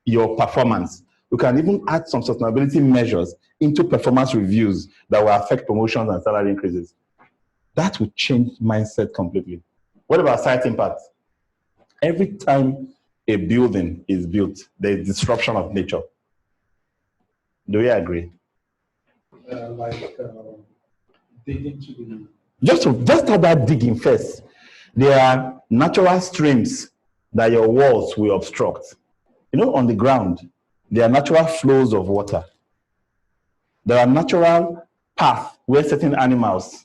your performance? We can even add some sustainability measures into performance reviews that will affect promotions and salary increases. That will change mindset completely. What about site impact? Every time a building is built, there is disruption of nature. Do we agree? Digging to the Just start that digging first. There are natural streams that your walls will obstruct. You know, on the ground, there are natural flows of water. There are natural paths where certain animals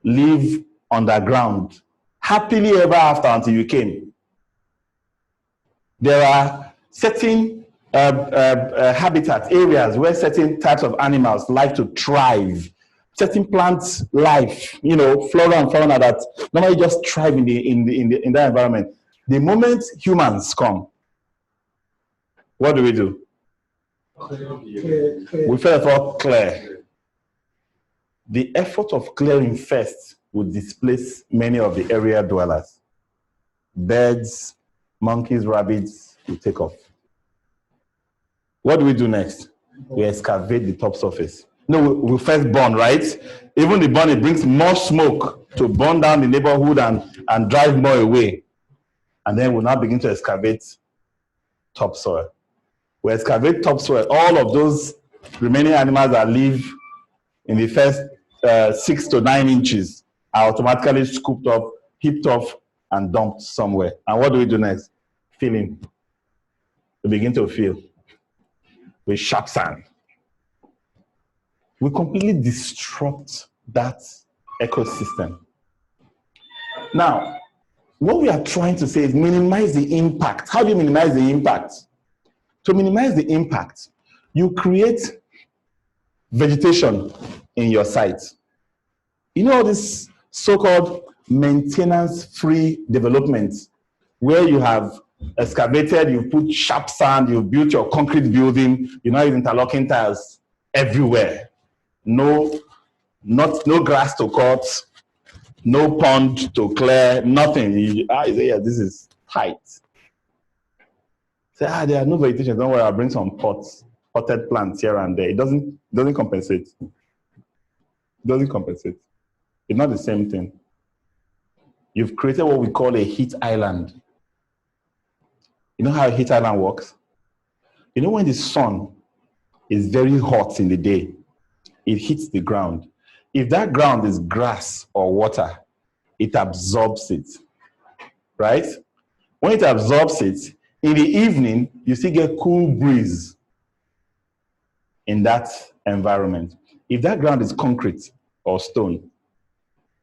live underground, happily ever after until you came. There are certain habitat areas where certain types of animals like to thrive. Certain plants life, you know, flora and fauna that normally just thrive in that environment. The moment humans come, what do? We first of all clear. The effort of clearing first would displace many of the area dwellers. Birds, monkeys, rabbits will take off. What do we do next? We excavate the top surface. No, we first burn, right? Even the burn, it brings more smoke to burn down the neighborhood and drive more away. And then we'll now begin to excavate topsoil. We excavate topsoil. All of those remaining animals that live in the first 6 to 9 inches are automatically scooped up, heaped off, and dumped somewhere. And what do we do next? Filling. We begin to fill with sharp sand. We completely disrupt that ecosystem. Now, what we are trying to say is minimize the impact. How do you minimize the impact? To minimize the impact, you create vegetation in your site. You know this so-called maintenance-free development where you have excavated, you put sharp sand, you built your concrete building, you now use interlocking tiles everywhere. No grass to cut, no pond to clear, nothing. You say, yeah, this is tight. Say, there are no vegetation. Don't worry, I'll bring some potted plants here and there. It doesn't compensate. It doesn't compensate. It's not the same thing. You've created what we call a heat island. You know how a heat island works? You know when the sun is very hot in the day, it hits the ground. If that ground is grass or water, it absorbs it, right? When it absorbs it, in the evening, you still get cool breeze in that environment. If that ground is concrete or stone,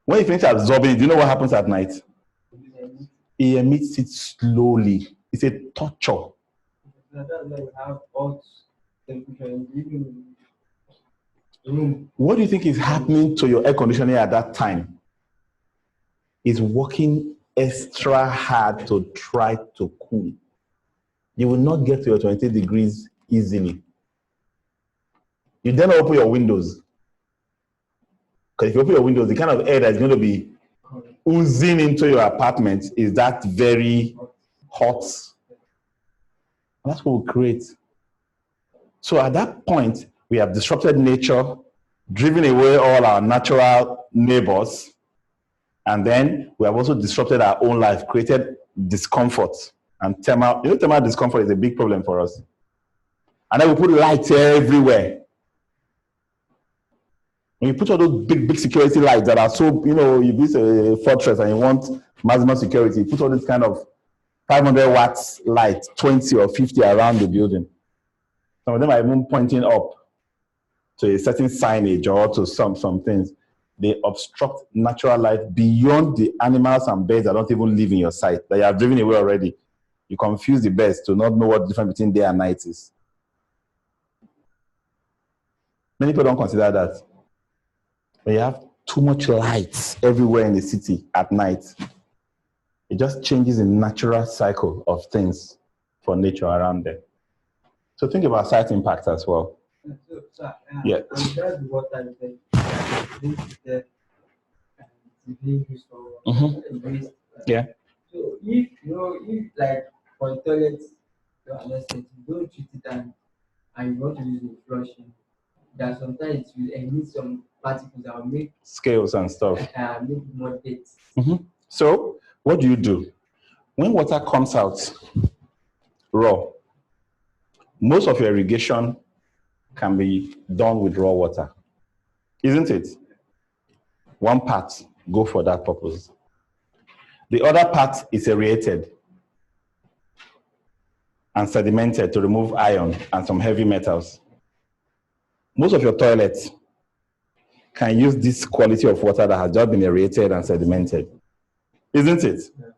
when you finish absorbing it, do you know what happens at night? It emits it slowly. It's a torture. That's why we have hot temperature in the evening. What do you think is happening to your air conditioning at that time? It's working extra hard to try to cool. You will not get to your 20 degrees easily. You then open your windows. Because if you open your windows, the kind of air that's going to be oozing into your apartment is that very hot. And that's what we create. So at that point, we have disrupted nature, driven away all our natural neighbors, and then we have also disrupted our own life, created discomfort and thermal. You know, thermal discomfort is a big problem for us. And then we put lights everywhere. When you put all those big security lights that are so, if it's a fortress and you want maximum security, you put all this kind of 500 watts light, 20 or 50 around the building. Some of them are even pointing up to a certain signage or to some things. They obstruct natural light beyond the animals and birds that don't even live in your sight, that you have driven away already. You confuse the birds to not know what the difference between day and night is. Many people don't consider that. When you have too much light everywhere in the city at night, it just changes the natural cycle of things for nature around there. So think about site impact as well. Yeah. And that's the water being used for waste. Yeah. So if like for toilets, to understand, you don't treat it and you want to use it flushing, that sometimes you emit some particles that will make Scales and stuff. make it more dead. So what do? When water comes out raw, most of your irrigation can be done with raw water, isn't it? One part go for that purpose. The other part is aerated and sedimented to remove iron and some heavy metals. Most of your toilets can use this quality of water that has just been aerated and sedimented, isn't it? Yeah.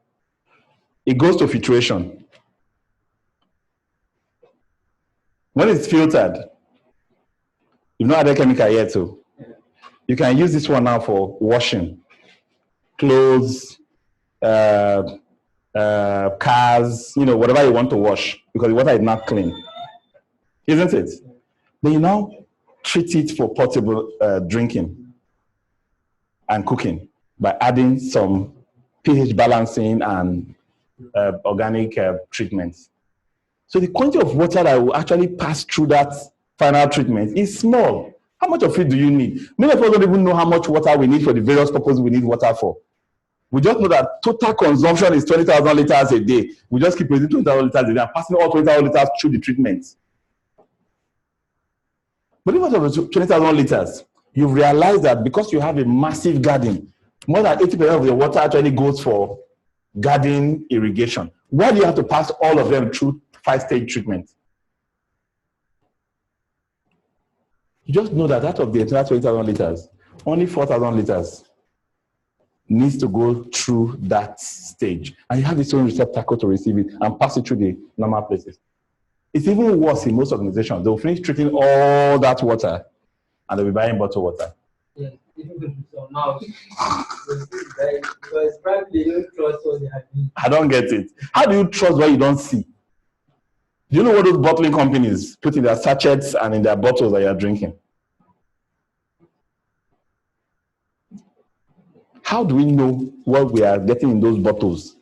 It goes to filtration. When it's filtered, you've not added chemical yet, so you can use this one now for washing clothes, cars, whatever you want to wash, because the water is not clean, isn't it? Then you now treat it for potable drinking and cooking by adding some pH balancing and organic treatments. So the quantity of water that will actually pass through that final treatment is small. How much of it do you need? Many of us don't even know how much water we need for the various purposes we need water for. We just know that total consumption is 20,000 liters a day. We just keep using 20,000 liters a day and passing all 20,000 liters through the treatment. But even of the 20,000 liters, you've realized that because you have a massive garden, more than 80% of the water actually goes for garden irrigation. Why do you have to pass all of them through 5-stage treatment? You just know that out of the entire 20,000 liters, only 4,000 liters needs to go through that stage. And you have its own receptacle to receive it and pass it through the normal places. It's even worse in most organizations. They'll finish treating all that water and they'll be buying bottled water. Yeah, even with some mouth. Because probably they don't trust what they are doing. I don't get it. How do you trust what you don't see? Do you know what those bottling companies put in their sachets and in their bottles that you're drinking? How do we know what we are getting in those bottles?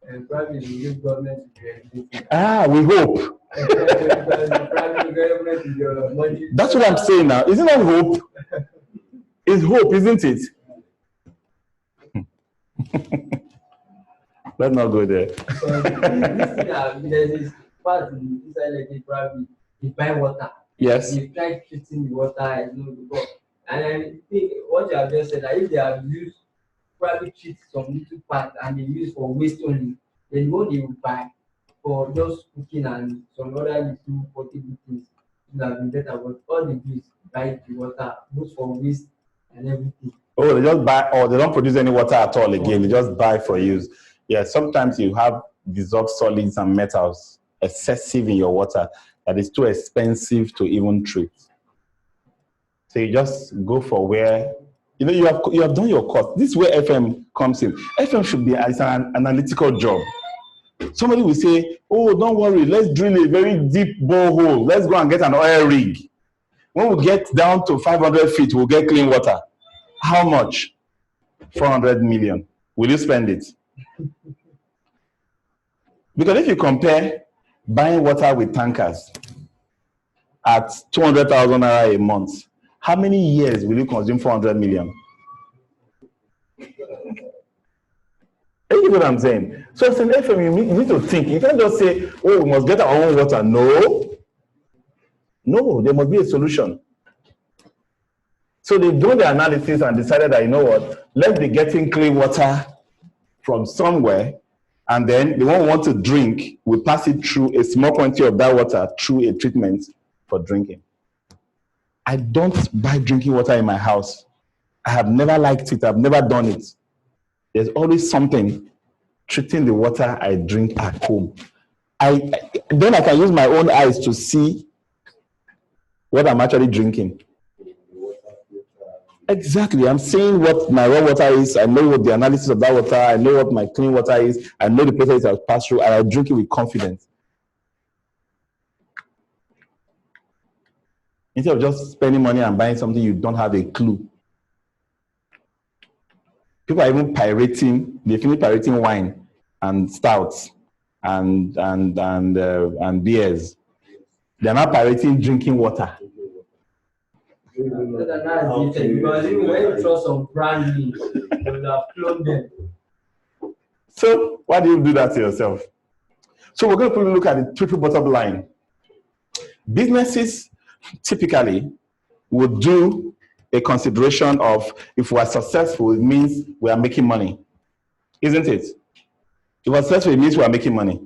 And probably the new government is regulating. We hope. Probably government is your money. That's what I'm saying now. Isn't that hope? It's hope, isn't it? Let's not go there. There's this part inside like they probably they buy water. Yes. They try treating the water, before. And I think what you have just said, that if they have used probably treat some little part and they use for waste only, then what they will buy for just cooking and some other little portable things would have been better. But all they do is buy the water, both for waste and everything. Oh, they just buy, or they don't produce any water at all again. They just buy for use. Yeah, sometimes you have dissolved solids and metals excessive in your water that is too expensive to even treat. So you just go for where, you have done your course. This is where FM comes in. FM should be as an analytical job. Somebody will say, oh, don't worry, let's drill a very deep borehole. Let's go and get an oil rig. When we get down to 500 feet, we'll get clean water. How much? 400 million. Will you spend it? Because if you compare buying water with tankers at 200,000 naira a month, how many years will you consume 400 million? You know what I'm saying? So as an FM, you need to think. You can't just say, oh, we must get our own water. No. No, there must be a solution. So they've done the analysis and decided that, you know what, let's be getting clean water from somewhere, and then the one who wants to drink will pass it through a small quantity of that water through a treatment for drinking. I don't buy drinking water in my house. I have never liked it. I've never done it. There's always something treating the water I drink at home. Then I can use my own eyes to see what I'm actually drinking. Exactly. I'm seeing what my raw water is. I know what the analysis of that water. I know what my clean water is. I know the process I've passed through, and I drink it with confidence. Instead of just spending money and buying something you don't have a clue. People are even pirating. They finish pirating wine and stouts and beers. They're not pirating drinking water. Because even when you trust some brand names, you will have cloned them. So why do you do that to yourself? So we're going to look at the triple bottom line. Businesses typically would do a consideration of, if we are successful, it means we are making money. Isn't it? If we're successful, it means we are making money.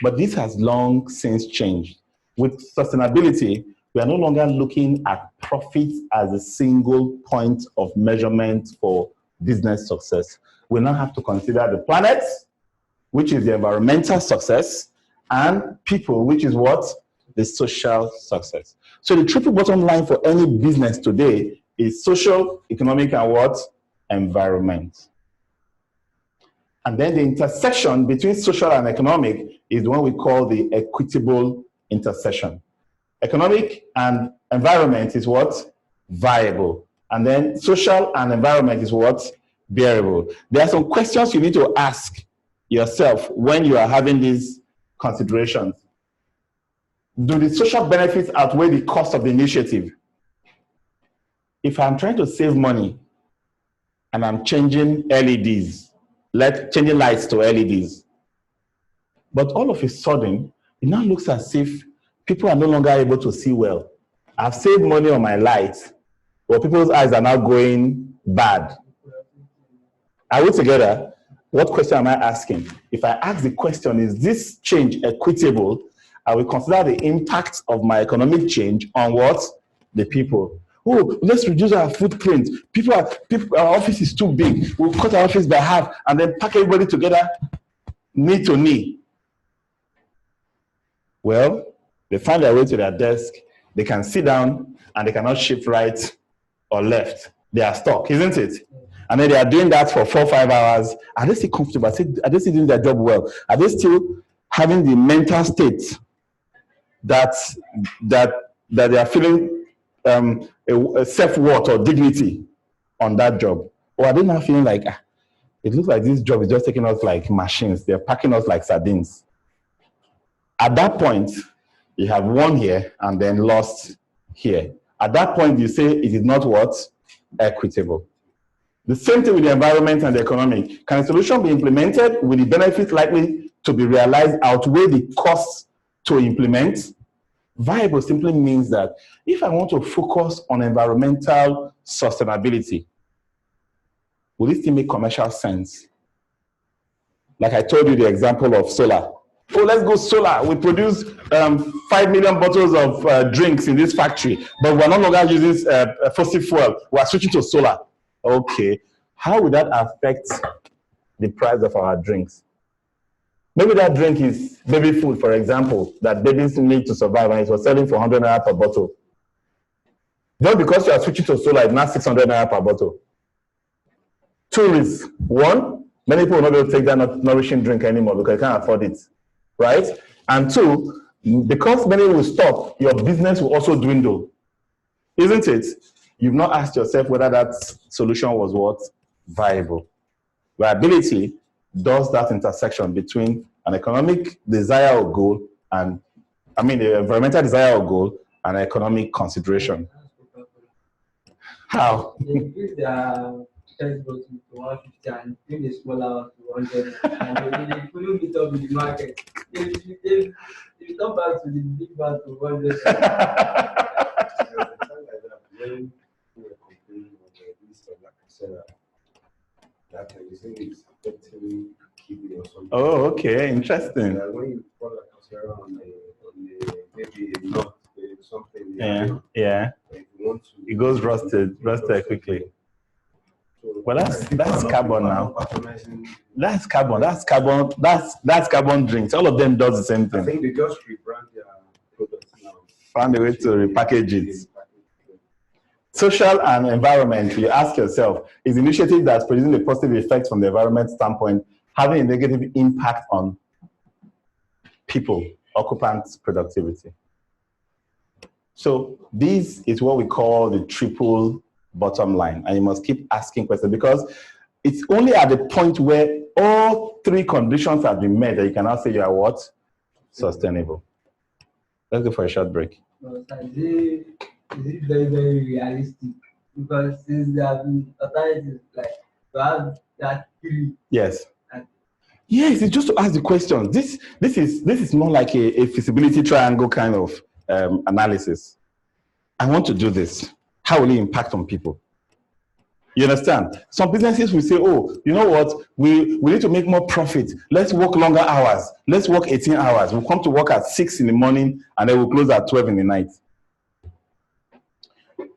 But this has long since changed. With sustainability, we are no longer looking at profits as a single point of measurement for business success. We now have to consider the planet, which is the environmental success, and people, which is what? The social success. So the triple bottom line for any business today is social, economic, and what? Environment. And then the intersection between social and economic is the one we call the equitable intersection. Economic and environment is what? Viable. And then social and environment is what? Bearable. There are some questions you need to ask yourself when you are having these considerations. Do the social benefits outweigh the cost of the initiative? If I'm trying to save money and I'm changing LEDs, changing lights to LEDs, but all of a sudden, it now looks as if people are no longer able to see well. I've saved money on my lights, but people's eyes are now going bad. Are we together? What question am I asking? If I ask the question, is this change equitable? I will consider the impact of my economic change on what? The people. Oh, let's reduce our footprint. Our office is too big. We'll cut our office by half and then pack everybody together knee to knee. Well, they find their way to their desk, they can sit down, and they cannot shift right or left. They are stuck, isn't it? And then they are doing that for 4 or 5 hours. Are they still comfortable? Are they still doing their job well? Are they still having the mental state that they are feeling a self-worth or dignity on that job? Or are they now feeling like, it looks like this job is just taking us like machines. They're packing us like sardines. At that point, you have won here and then lost here. At that point, you say it is not what? Equitable. The same thing with the environment and the economic. Can a solution be implemented with the benefits likely to be realized outweigh the costs to implement? Viable simply means that if I want to focus on environmental sustainability, will this still make commercial sense? Like I told you the example of solar. Oh, let's go solar. We produce 5 million bottles of drinks in this factory, but we're no longer using fossil fuel. We're switching to solar. Okay. How would that affect the price of our drinks? Maybe that drink is baby food, for example, that babies need to survive, and it was selling for 100 naira per bottle. Just because you are switching to solar, it's now 600 naira per bottle. Two risks. One, many people will not be able to take that nourishing drink anymore because they can't afford it. Right? And two, because many will stop, your business will also dwindle. Isn't it? You've not asked yourself whether that solution was what? Viable. Viability does that intersection between an economic desire or goal and, the environmental desire or goal and economic consideration. How? They increase their price bottle to 150 and bring the smaller one to 100, and they couldn't meet up with the market. If we come back to the big bag to one day. When we were complaining on the list of like I said, that you say it's affecting kidney or something. Oh, okay, interesting. When you put like a on the maybe a nut, something, Yeah, yeah. if you want to, It goes rusted quickly. So, Well, that's carbon now. patronizing. That's carbon. That's carbon drinks. All of them does the same I thing. think they just rebrand their products now. Found a way to repackage it. Social and environment, you ask yourself, is initiative that's producing a positive effect from the environment standpoint having a negative impact on people, occupants' productivity? So this is what we call the triple bottom line. And you must keep asking questions because it's only at the point where all three conditions have been met that you can now say you are what? Sustainable. Let's go for a short break. No, sir, is it very, very realistic? Because since there have been alternatives like to have that three. Yes. And Yes, it's just to ask the question. This is more like a feasibility triangle kind of analysis. I want to do this. How will it impact on people? You understand? Some businesses will say, oh, you know what? We need to make more profit. Let's work longer hours. Let's work 18 hours. We'll come to work at 6 in the morning and then we'll close at 12 in the night.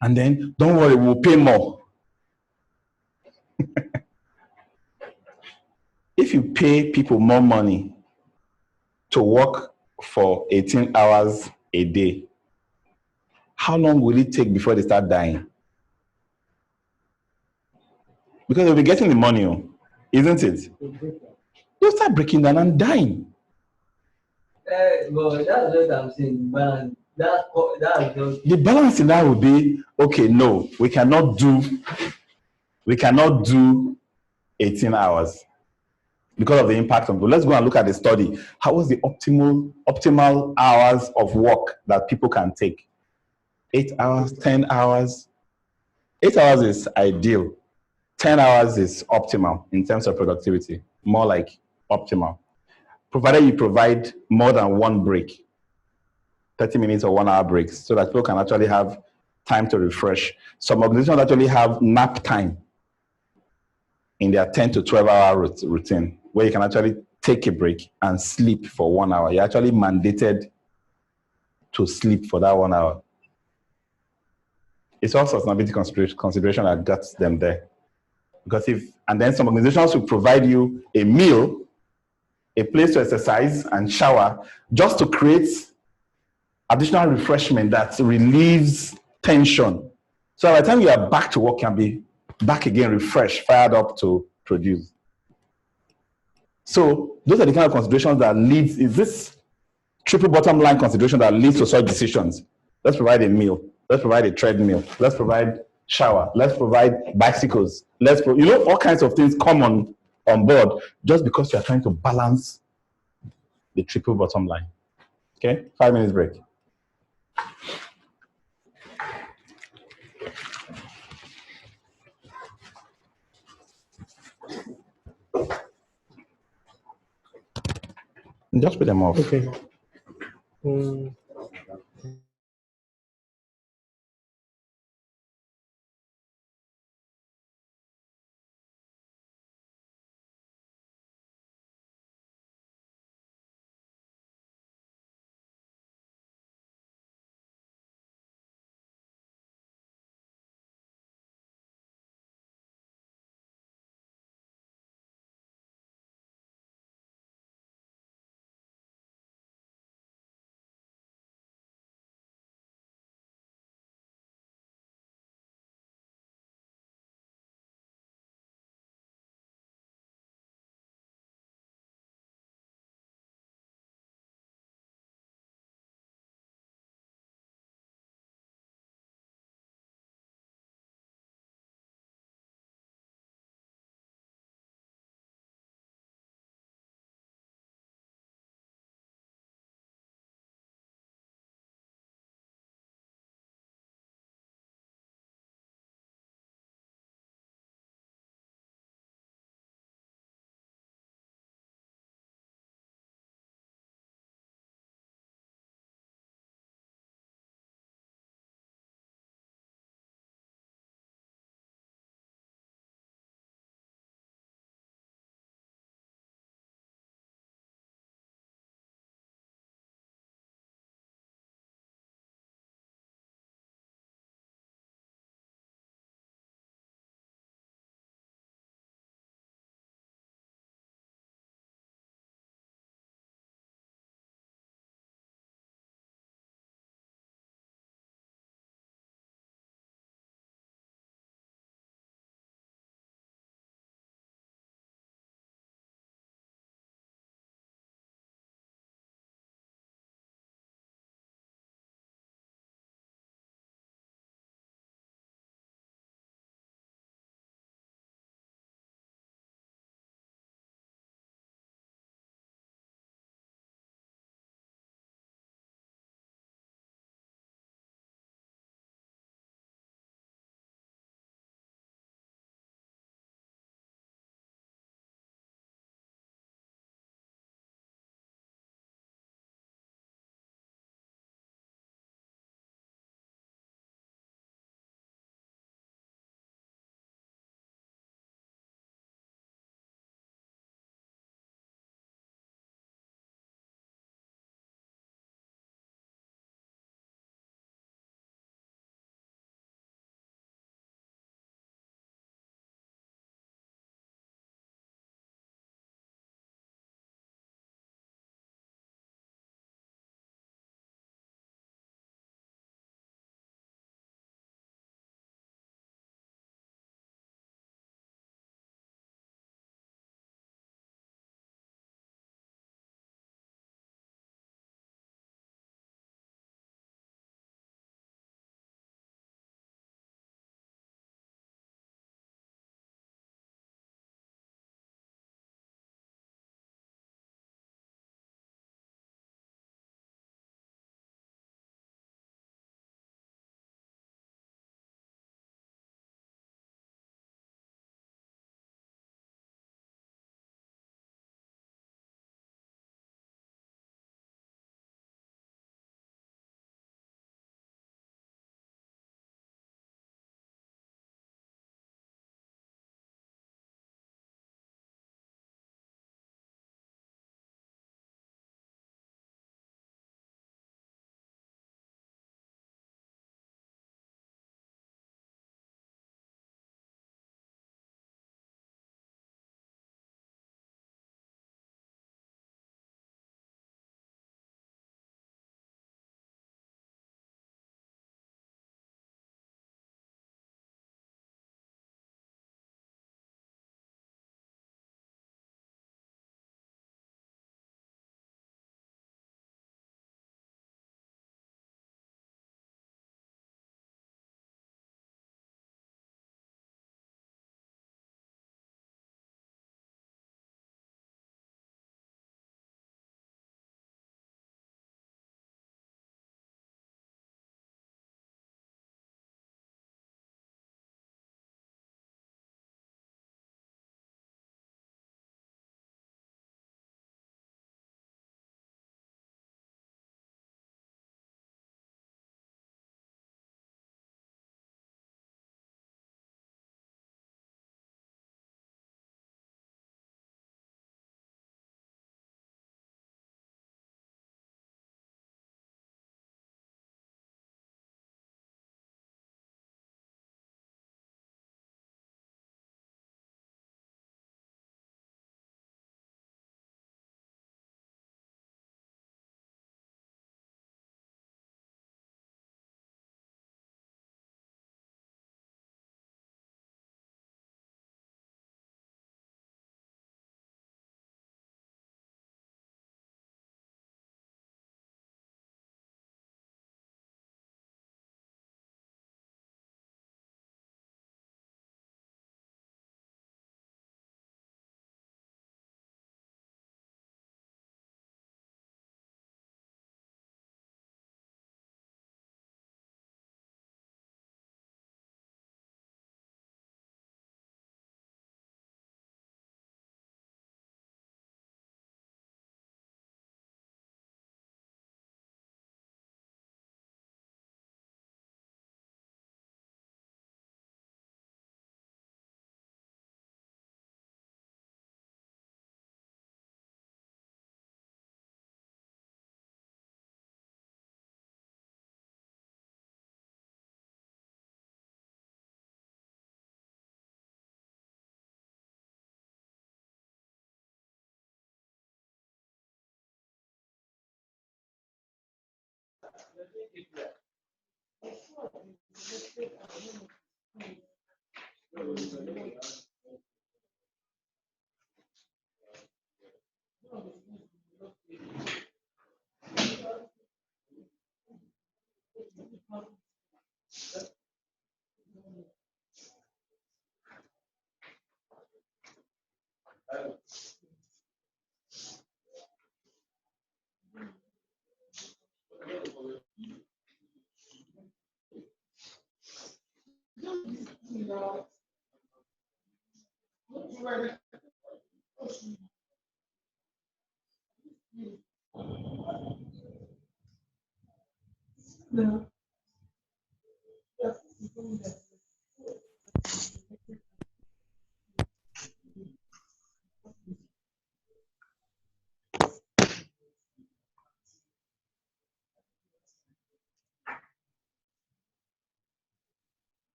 And then, don't worry, we'll pay more. If you pay people more money to work for 18 hours a day, how long will it take before they start dying? Because they'll be getting the money, isn't it? They'll start breaking down and dying. well, that's what I'm saying. Balance. That's just The balance in that will be, okay, no, we cannot do 18 hours because of the impact on. Let's go and look at the study. How was the optimal hours of work that people can take? 8 hours, 10 hours. 8 hours is ideal. 10 hours is optimal in terms of productivity, more like optimal. Provided you provide more than one break, 30 minutes or 1 hour breaks, so that people can actually have time to refresh. Some organizations actually have nap time in their 10 to 12 hour routine, where you can actually take a break and sleep for 1 hour. You're actually mandated to sleep for that 1 hour. It's also sustainability consideration that got them there. Because and then some organizations will provide you a meal, a place to exercise and shower, just to create additional refreshment that relieves tension. So by the time you are back to work, you can be back again, refreshed, fired up to produce. So those are the kind of considerations that leads, is this triple bottom line consideration that leads to such decisions. Let's provide a meal. Let's provide a treadmill. Let's provide shower. Let's provide bicycles. All kinds of things come on board just because you are trying to balance the triple bottom line. Okay, 5 minutes break. Just put them off. Okay.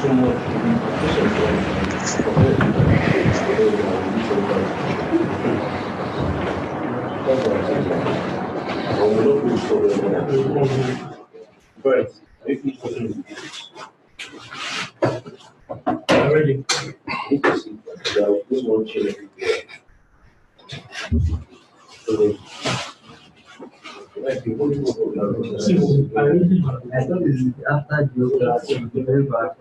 Too much. Right. Already. This one change. I thought it's after the class, it's very bad.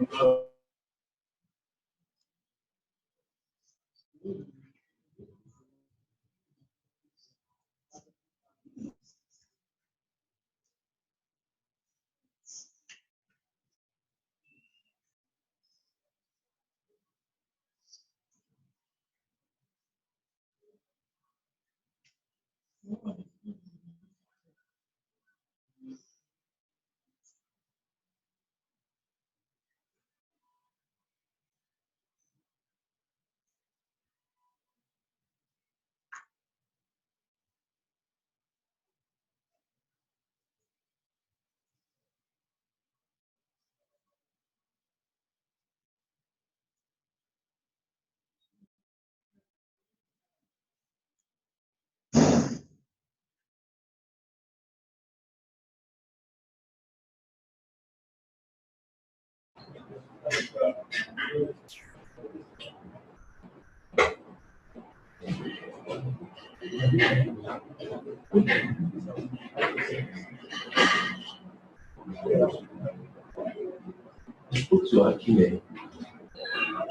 I spoke to Akime.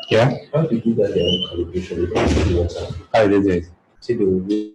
Yeah. How to do that their own calibration without the water? How did it? Say they will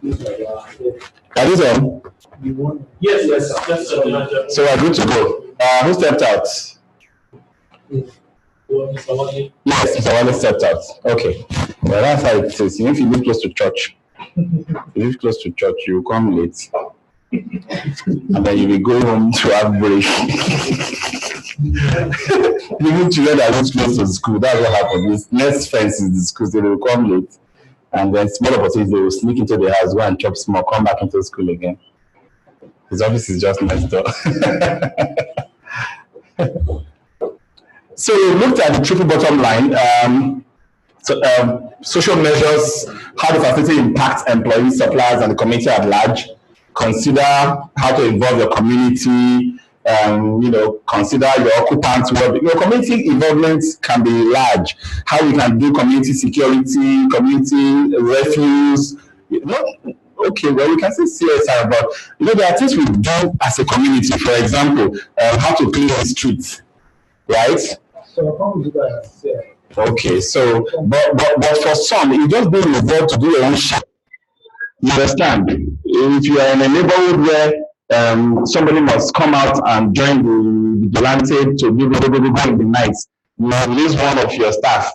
Are these on? Yes. So we're good to go. Who stepped out? Yes, Mr. Wale stepped out. Okay. Well, that's how it is. If you live close to church, you will come late. And then you'll be going home to have break. Even children that live close to school, that's what happens. Next fence is the school, so they will come late. And then small opportunities, they will sneak into the house, go and chop small, come back into school again. His office is just next door. So we looked at the triple bottom line. Social measures, how the facility impacts employees, suppliers, and the community at large. Consider how to involve your community. Consider your occupants' well. Your community involvement can be large. How we can do community security, community refuse. Okay, well, we can say CSR, but there are things we do as a community. For example, how to clean the streets, right? So how would you guys say? Okay, so but for some, you just being involved to do your own shit. You understand? If you are in a neighborhood where somebody must come out and join the vigilante to do in the night, you release one of your staff.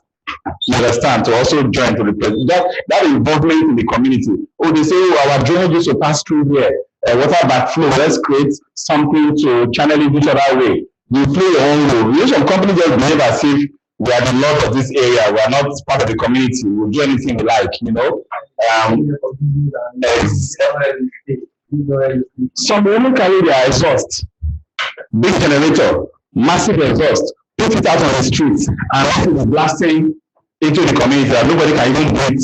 You understand? To also join to represent that involvement in the community. Oh, they say, our drainage used to pass through here. Water backflow. Let's create something to channel it each other way. You play your own role. You know, some companies just behave as if we are the lord of this area. We are not part of the community. We'll do anything we like. Some women carry their exhaust, big generator, massive exhaust, put it out on the streets, and it is blasting into the community that nobody can even breathe.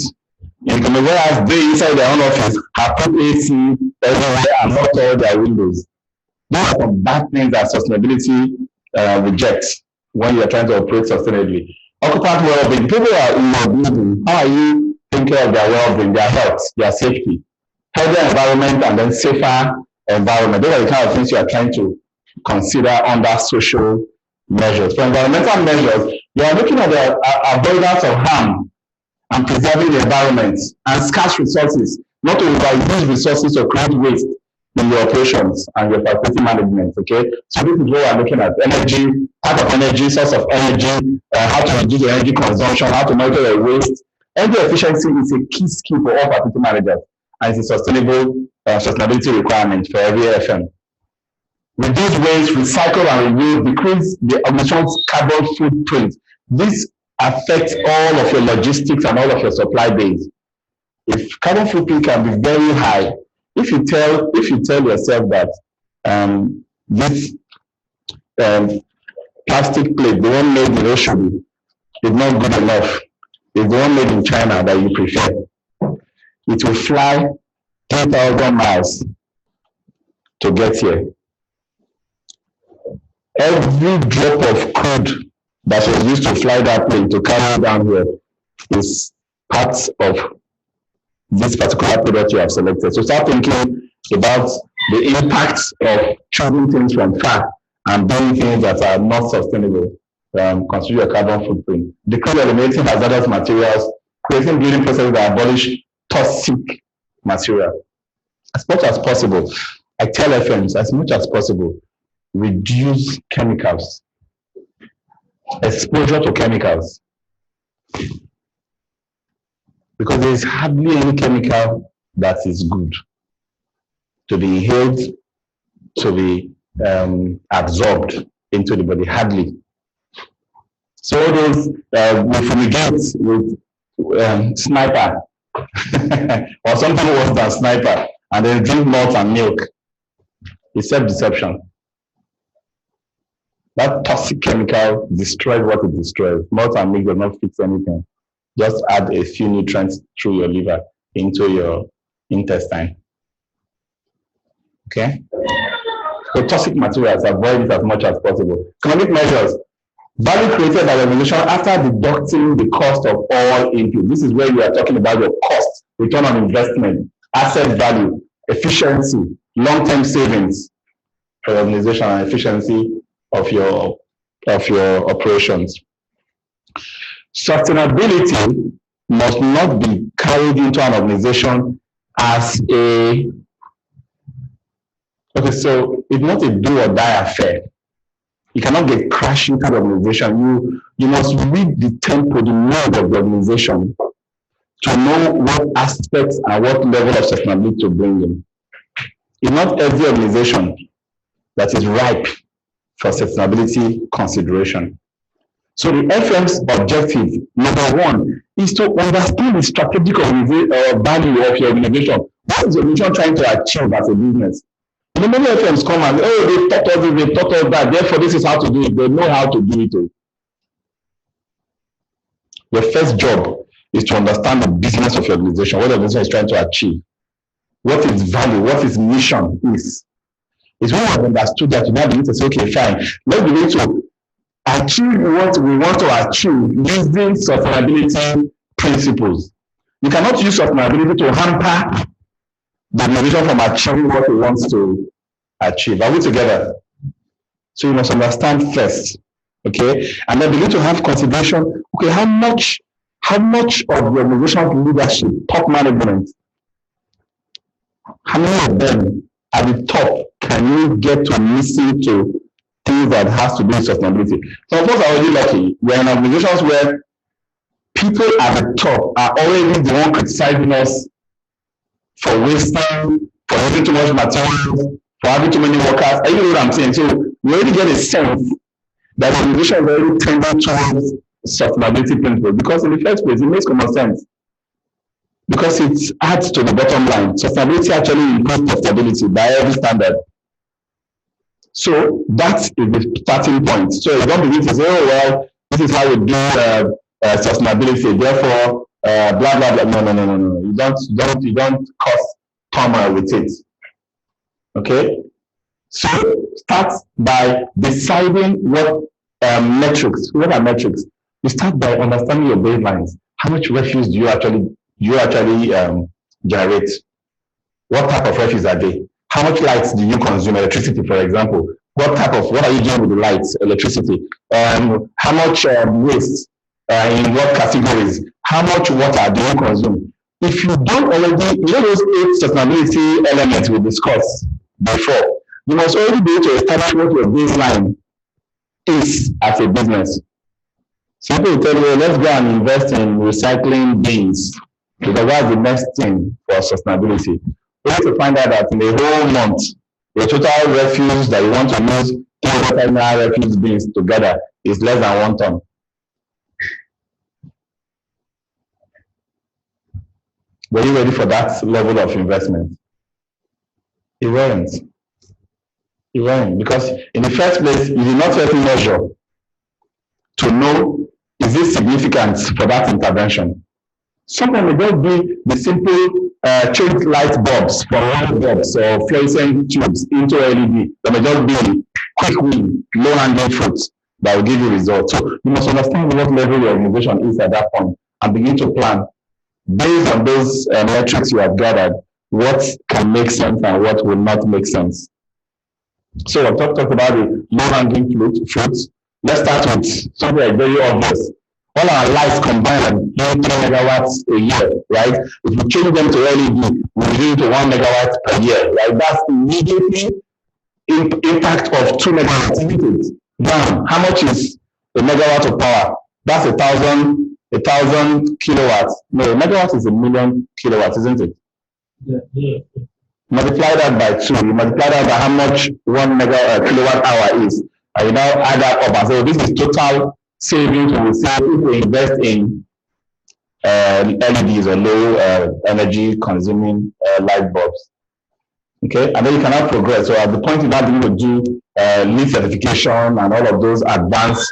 Whereas they inside their own office have put AC everywhere and locked all their windows. Those are some bad things that sustainability rejects when you are trying to operate sustainably. Occupant well-being. People are in your building. How are you taking care of their well-being, their health, their safety? Healthier environment and then safer environment. Those are the kind of things you are trying to consider under social measures. For environmental measures, you are looking at the avoidance of harm and preserving the environment and scarce resources, not to overuse resources to create waste in your operations and your facility management. Okay, so this is what we're looking at: energy, part of energy, source of energy, how to reduce your energy consumption, how to monitor your waste. Energy efficiency is a key skill for all facility managers, and it's a sustainability requirement for every FM. Reduce waste, recycle and reuse, decrease the organization's carbon footprint. This affects all of your logistics and all of your supply base. If carbon footprint can be very high, if you tell yourself that this plastic plate, the one made in Oshodi, is not good enough, is the one made in China that you prefer, it will fly 3,000 miles to get here. Every drop of crude that was used to fly that plane to carry down here is part of this particular product you have selected. So start thinking about the impacts of choosing things from far and doing things that are not sustainable. Consider your carbon footprint. Decrease eliminating hazardous materials, creating building processes that abolish toxic material. As much as possible, I tell FMs, as much as possible, reduce chemicals, exposure to chemicals. Because there is hardly any chemical that is good to be inhaled, to be absorbed into the body, hardly. So those we fumigate with sniper or something worse than sniper, and then drink malt and milk. It's self-deception. That toxic chemical destroys what it destroys. Malt and milk will not fix anything. Just add a few nutrients through your liver into your intestine. Okay? So toxic materials, avoid it as much as possible. Economic measures. Value created by the organization after deducting the cost of all input. This is where you are talking about your cost, return on investment, asset value, efficiency, long-term savings for the organization, and efficiency of your operations. Sustainability must not be carried into an organization as a, okay, so it's not a do or die affair. You cannot get crashing kind of organization. You must read the tempo, the mode of the organization to know what aspects and what level of sustainability to bring in. It's not every organization that is ripe for sustainability consideration. So the FM's objective, number one, is to understand the strategic value of your organization. What is the organization trying to achieve as a business? You know, many FMs come and, oh, they taught us this, they taught us that, therefore this is how to do it. They know how to do it. Your first job is to understand the business of your organization, what the organization is trying to achieve, what its value, what its mission is. It's when you have understood that, you now begin to say, okay, fine, let's begin to achieve what we want to achieve using sustainability principles. You cannot use sustainability to hamper the organization from achieving what it wants to achieve. Are we together? So you must understand first, okay? And then begin to have consideration, okay, how much of the organization's leadership, top management, how many of them at the top can you get to listen to things that has to do with sustainability? Some of us are already lucky. We're in organizations where people at the top are already the one criticizing us for wasting, for having too much materials, for having too many workers. You know what I'm saying? So we already get a sense that the organization is already tending towards sustainability principles, because in the first place, it makes common sense. Because it adds to the bottom line. Sustainability actually improves profitability by every standard. So that is the starting point. So you don't begin to say, oh, well, this is how we do sustainability, therefore, blah, blah, blah. No. You don't cause turmoil with it. Okay? So start by deciding what metrics. What are metrics? You start by understanding your baselines. How much refuse do you actually generate? What type of refuse are they? How much lights do you consume? Electricity, for example. What are you doing with the lights? Electricity. How much waste? In what categories? How much water do you consume? If you don't already, you know those 8 sustainability elements we discussed before, you must already be able to establish what your baseline is as a business. Some people tell you, let's go and invest in recycling bins, because that's the next thing for sustainability. You have to find out that in a whole month, the total refuse that you want to use, 2 refuse bins together is less than 1 ton. Were you ready for that level of investment? It weren't. It weren't, because in the first place, you did not yet measure to know, is this significant for that intervention? Sometimes it just be the simple change light bulbs from light bulbs or fluorescent tubes into LED. That may just be quick win, low hanging fruits that will give you results. So you must understand what level your organization is at that point and begin to plan based on those metrics you have gathered, what can make sense and what will not make sense. So I've talked about the low hanging fruits. Let's start with something like very obvious. All our lights combined are 3 megawatts a year, right? If we change them to LED, we reduce it to 1 megawatt per year, right? That's immediately impact of 2 megawatts, isn't it? Down. How much is a megawatt of power? That's 1,000 kilowatts. No, a megawatt is 1,000,000 kilowatts, isn't it? Yeah. Multiply that by 2. You multiply that by how much 1 kilowatt hour is. And you now add that up and say, this is total savings we will save if we invest in LEDs or low energy consuming light bulbs. Okay, and then you cannot progress. So at the point you now begin to do LEED certification and all of those advanced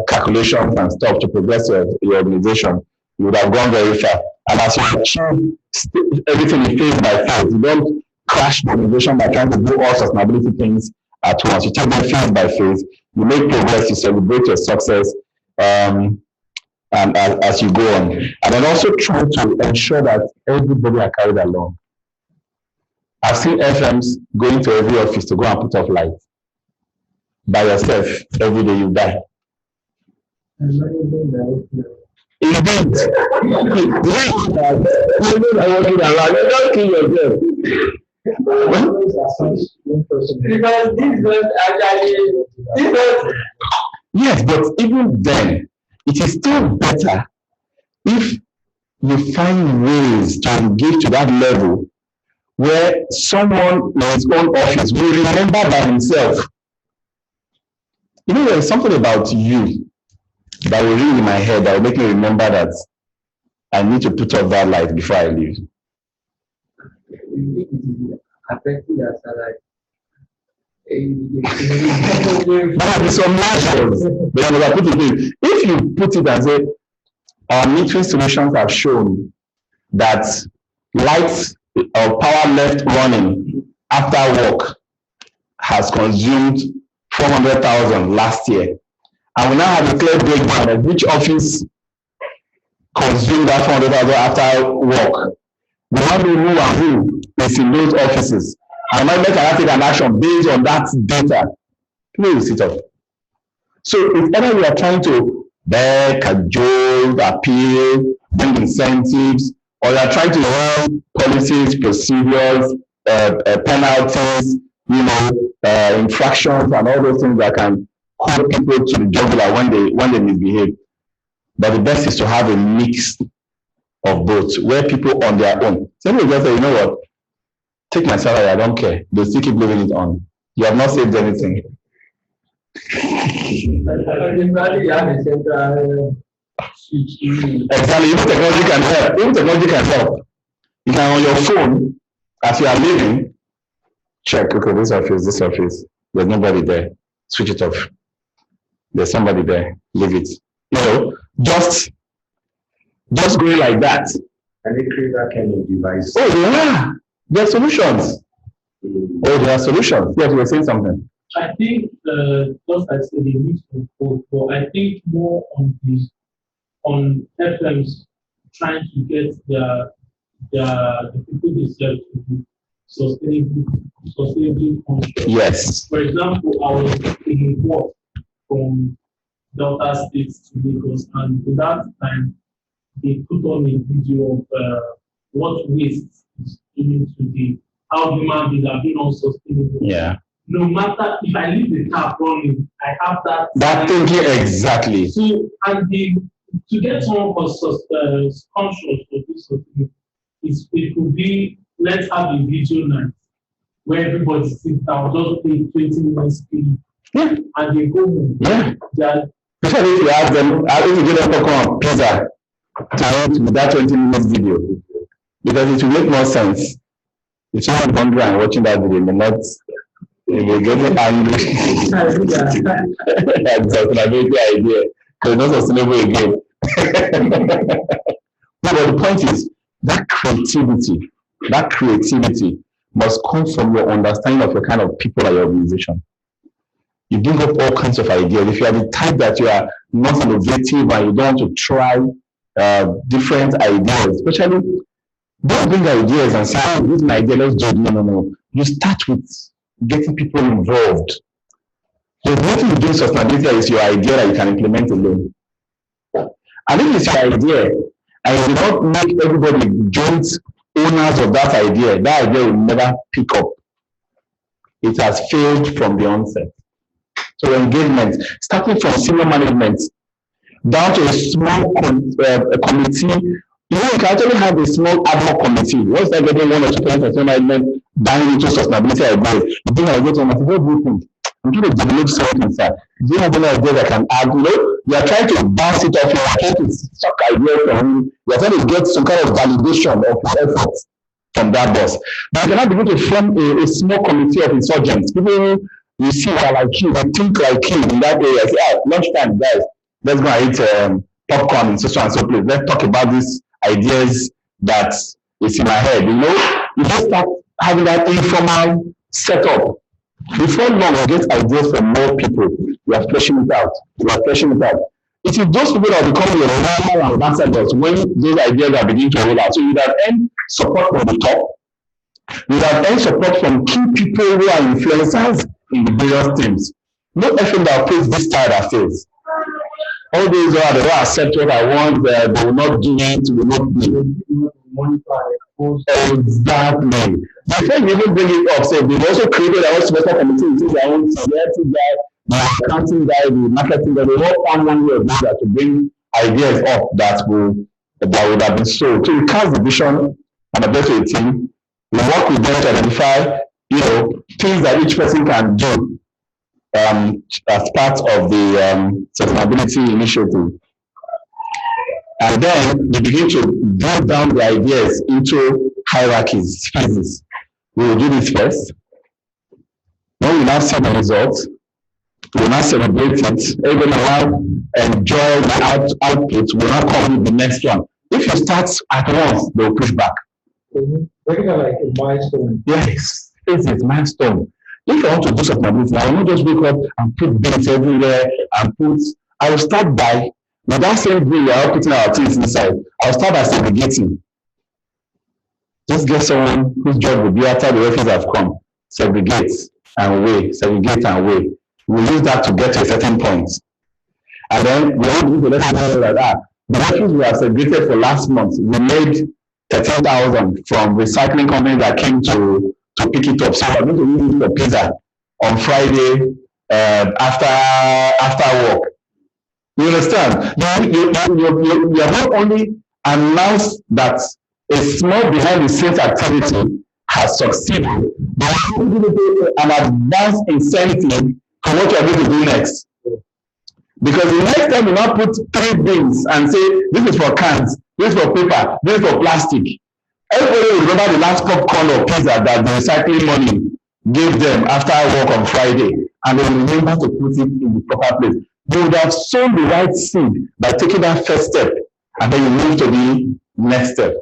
calculations and stuff to progress your organization, you would have gone very far. And as you achieve everything in phase by phase, you don't crash the organization by trying to do all sustainability things at once. You take them phase by phase, you make progress, you celebrate your success and as you go on. And then also try to ensure that everybody are carried along. I've seen FMs going to every office to go and put off lights. By yourself, every day you die. Indeed. Don't kill yourself. Because this was actually this was Yes, but even then, it is still better if you find ways to engage to that level where someone in his own office will remember by himself. You know, there's something about you that will ring in my head that will make me remember that I need to put off that light before I leave. affecting their salary. But there's some measures. But I put it in. If you put it and say, our metering solutions have shown that lights or power left running after work has consumed 400,000 last year. And we now have a clear breakdown of which office consumed that 400,000 after work. We want to know who and who is in those offices. And might make an action based on that data. Please sit up. So if ever you are trying to beg, cajole, appeal, bring incentives, or you are trying to run policies, procedures, penalties, infractions, and all those things that can hold people to the jugular when they misbehave. But the best is to have a mix of both, where people on their own. Some people just say, you know what? Take my salary, I don't care. They still keep leaving it on. You have not saved anything. Exactly, even technology can help. You can on your phone, as you are leaving, check, okay, this office, there's nobody there. Switch it off. There's somebody there. Leave it. Just going like that. And they create that kind of device. Oh, yeah. There are solutions. Yes, you were saying something. I think, just as I said, they need to both, but I think more on FMs trying to get the people they serve to be sustainably conscious. Yes. For example, I was taking work from Delta State to Lagos, and at that time they put on a video of what waste is doing to how human beings are being unsustainable. Yeah. No matter if I leave the car running, I have that thinking exactly. So to get someone conscious for this sort of thing, it could be, let's have a video night where everybody sits down, just play 20 minutes film, and they go home. Yeah. Especially if you ask them, if you get them to come on pizza to watch that 20 minutes video, because it will make more sense. If someone hungry and watching that video, they will get angry. That's a great idea. Because it's not sustainable again. But the point is, that creativity must come from your understanding of the kind of people at your organization. You bring up all kinds of ideas. If you are the type that you are not innovative and you don't want to try different ideas, especially don't bring ideas and say, oh, this is my idea, let's do it. No. You start with getting people involved. There's nothing to do with sustainability is your idea that you can implement alone. And if it's your idea, and you don't make everybody joint owners of that idea will never pick up. It has failed from the onset. So engagement, starting from senior management, down to a small committee. You can actually have a small ad hoc committee. Once they're getting 1 or 2 points of senior management buying into sustainability ideas, you think I go to what do you think? I'm trying to develop something, sir. Do you have any idea that can add? You are trying to bounce it off, you are trying to suck ideas from him, you are trying to get some kind of validation of his efforts from that boss. But you cannot begin to form a small committee of insurgents. People who you see are like you, they think like you in that area. Say, lunchtime, guys, let's go and eat popcorn and so on and so forth. Let's talk about these ideas that is in my head. You just start having that informal setup. Before long, you get ideas from more people. You are fleshing it out. It is those people that become your normal ambassadors when those ideas are beginning to roll out. So you have earned support from the top. You have earned support from key people who are influencers in the various teams. No effort that face this side affairs. All these are they don't accept what I want, they will not do it, will not do exactly. Before you even bring it up, say they've also created their own special committee, which is their own security guy, the accounting guy, the marketing guy, they all found one way or the other to bring ideas up that would have been sold. So we cast the vision and a better team. We work with them to identify, things that each person can do as part of the sustainability initiative. And then we begin to break down the ideas into hierarchies, phases. We will do this first. When we now see the results, we will now celebrate it. Everyone will enjoy the output. We will now come with the next one. If you start at once, they will push back. Breaking it like a milestone. Yes, it's milestone. If I want to do sustainability, I will not just wake up and put bins everywhere and I will start by, with that same way we are putting our things inside, I'll start by segregating. Just get someone whose job will be after the refuse have come, segregate and weigh, segregate and weigh. We'll use that to get to a certain point. And then we want to let people know like that. The refuse we have segregated for last month, we made 13,000 from recycling companies that came to pick it up. So we're going to use it for pizza on Friday after work. You understand? You have not only announced that a small behind the scenes activity has succeeded, but you an advanced incentive for what you are going to do next. Because the next time you now put 3 bins and say, this is for cans, this is for paper, this is for plastic. Everybody will remember the last popcorn or pizza that the recycling money gave them after work on Friday, and they will remember to put it in the proper place. They would have sown the right seed by taking that first step, and then you move to the next step.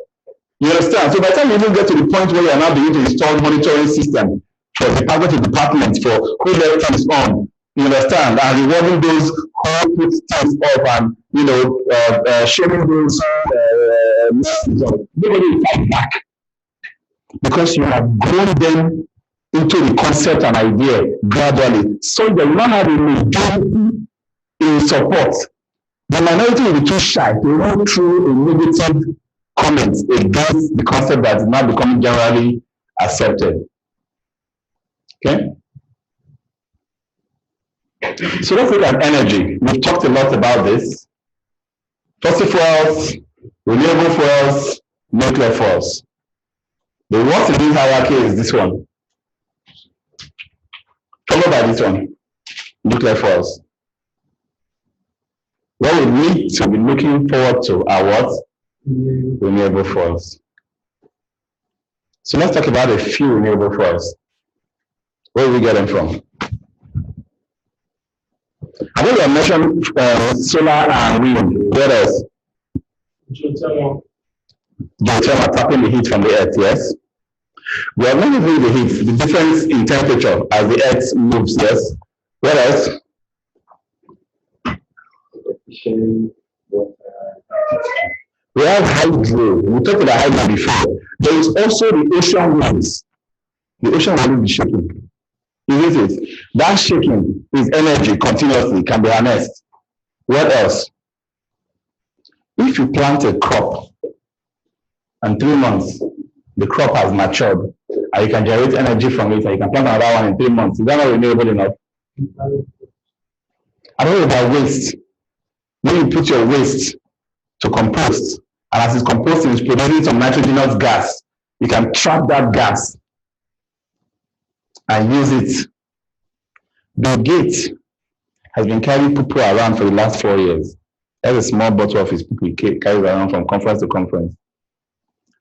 You understand? So by the time you even get to the point where you are now beginning to install monitoring system for department to department for who left things on, you understand, and rewarding those who put things up and shaming those nobody will fight back, because you have grown them into the concept and idea gradually, so they will not have a majority in support. The minority will be too shy to run through a negative comment against the concept that is now becoming generally accepted. Okay? So let's look at energy. We've talked a lot about this. Fossil fuels, renewable fuels, nuclear fuels. The worst in this hierarchy is this one, followed by this one, nuclear fuels. What we need to be looking forward to are what? Renewable fuels. So let's talk about a few renewable fuels. Where do we get them from? I think I mentioned solar and wind. What else? Geothermal tapping the heat from the earth, yes. We are not using the heat, the difference in temperature as the earth moves, yes. What else? We have hydro. We talked about hydro before. There is also the ocean winds. The ocean will be shaking. Isn't it? That shaking is energy continuously, can be harnessed. What else? If you plant a crop and 3 months, the crop has matured, and you can generate energy from it, and you can plant another one in 3 months, is that not renewable enough? I don't know about waste. When you put your waste to compost, and as it's composting, it's producing some nitrogenous gas, you can trap that gas and use it. Bill Gates has been carrying poo around for the last 4 years. There's a small bottle of his poo he carries around from conference to conference.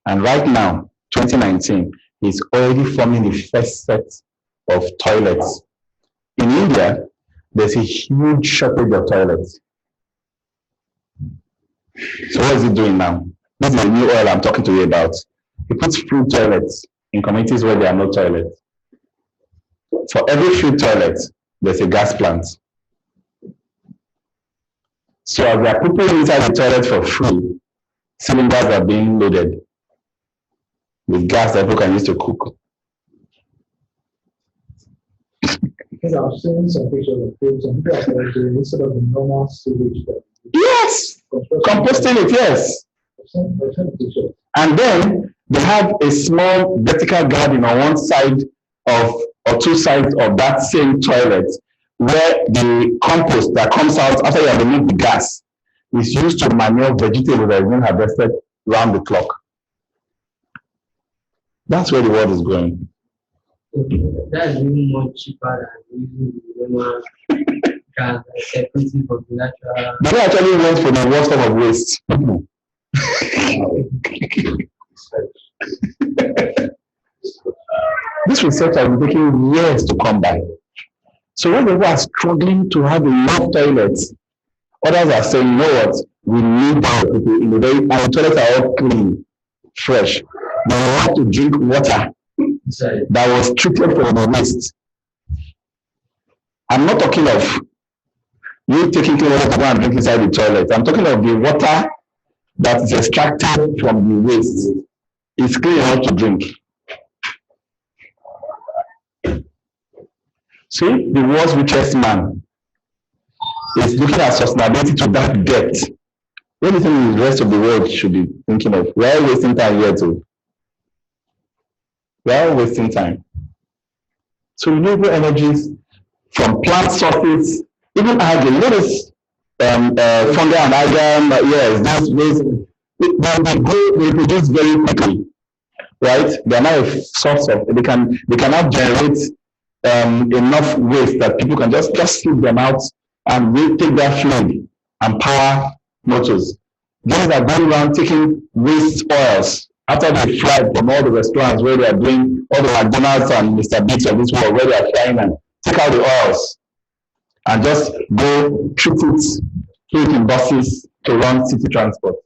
And right now, 2019, he's already forming the first set of toilets. In India, there's a huge shortage of toilets. So what is he doing now? This is the new oil I'm talking to you about. He puts free toilets in communities where there are no toilets. For every free toilet, there's a gas plant. So as they are putting inside the toilet for free, cylinders are being loaded with gas that people can use to cook. Because I've seen some pictures of people, some people are doing instead of the normal sewage that Composting it, yes. And then they have a small vertical garden on one side of or two sides of that same toilet where the compost that comes out after you have removed the gas is used to manure vegetables that is being harvested round the clock. That's where the world is going. That is even more cheaper than using the normal gas separating from the natural. They actually went for the worst form of waste. This research has been taking years to come by. So when people are struggling to have enough toilets, others are saying, you know what, we need people in the way, and the toilets are all clean, fresh. They have to drink water that was treated for the waste. I'm not talking of you taking clean water to go and drink inside the toilet. I'm talking of the water that is extracted from the waste. It's clean enough to drink. See, the world's richest man is looking at sustainability to that depth. The only thing the rest of the world should be thinking of. We are wasting time here too. We are wasting time. So renewable energies from plant sources, even algae, notice fungi and algae, yes, they produce very quickly, right? They are now a source of, they can now generate enough waste that people can just sleep them out and take their fluid and power motors. Guys are going around taking waste oils after they fly from all the restaurants where they are doing all the McDonald's and Mr. Biggs of this world, where they are flying and take out the oils and just go treat it, put it in buses to run city transport.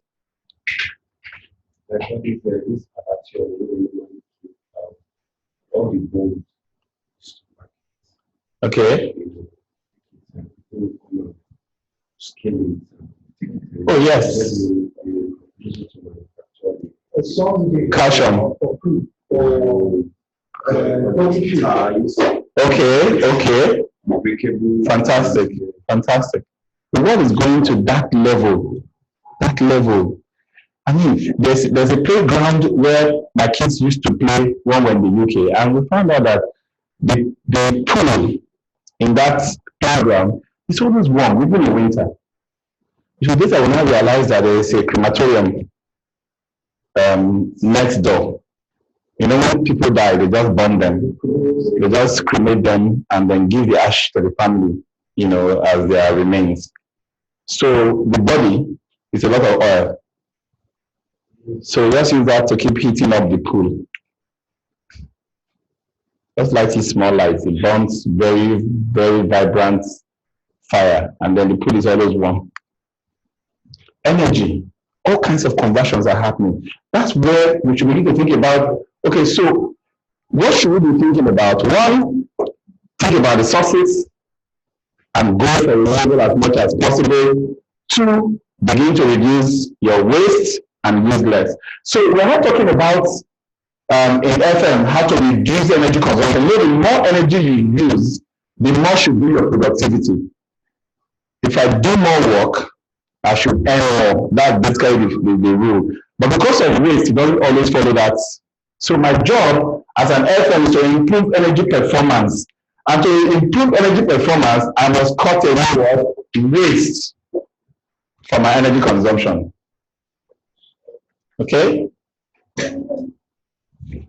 Okay. Oh yes. Calcium. Okay. Fantastic. The world is going to that level. I mean, there's a playground where my kids used to play when we were in the UK, and we found out that the pool in that playground is always warm, even in winter. So later we now realize that there is a crematorium next door. You know, when people die, they just burn them. They just cremate them and then give the ash to the family, you know, as their remains. So the body is a lot of oil. So just use that to keep heating up the pool. Just light it small lights. It burns very, very vibrant fire, and then the pool is always warm. Energy. All kinds of conversions are happening. That's where we should begin to think about, okay, so what should we be thinking about? One, think about the sources and go for renewable as much as possible. Two, begin to reduce your waste and use less. So we're not talking about in FM how to reduce energy consumption. The more energy you use, the more should be your productivity. If I do more work, I should earn more. That's basically the rule. But because of waste, it doesn't always follow that. So my job as an FM is to improve energy performance. And to improve energy performance, I must cut away of waste from my energy consumption. Okay?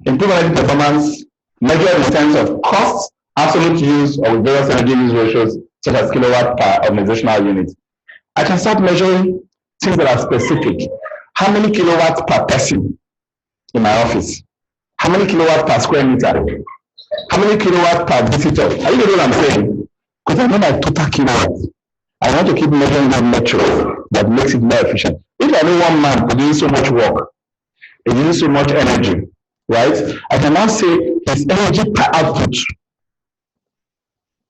Improve energy performance, measure in terms of cost, absolute use, or with various energy use ratios, such as kilowatt per organizational unit. I can start measuring things that are specific. How many kilowatts per person in my office? How many kilowatts per square meter? How many kilowatts per visitor? Are you getting what I'm saying? Because I know my total kilowatts. I want to keep measuring that metric that makes it more efficient. If I know one man producing so much work, is using so much energy, right? I can now say his energy per output,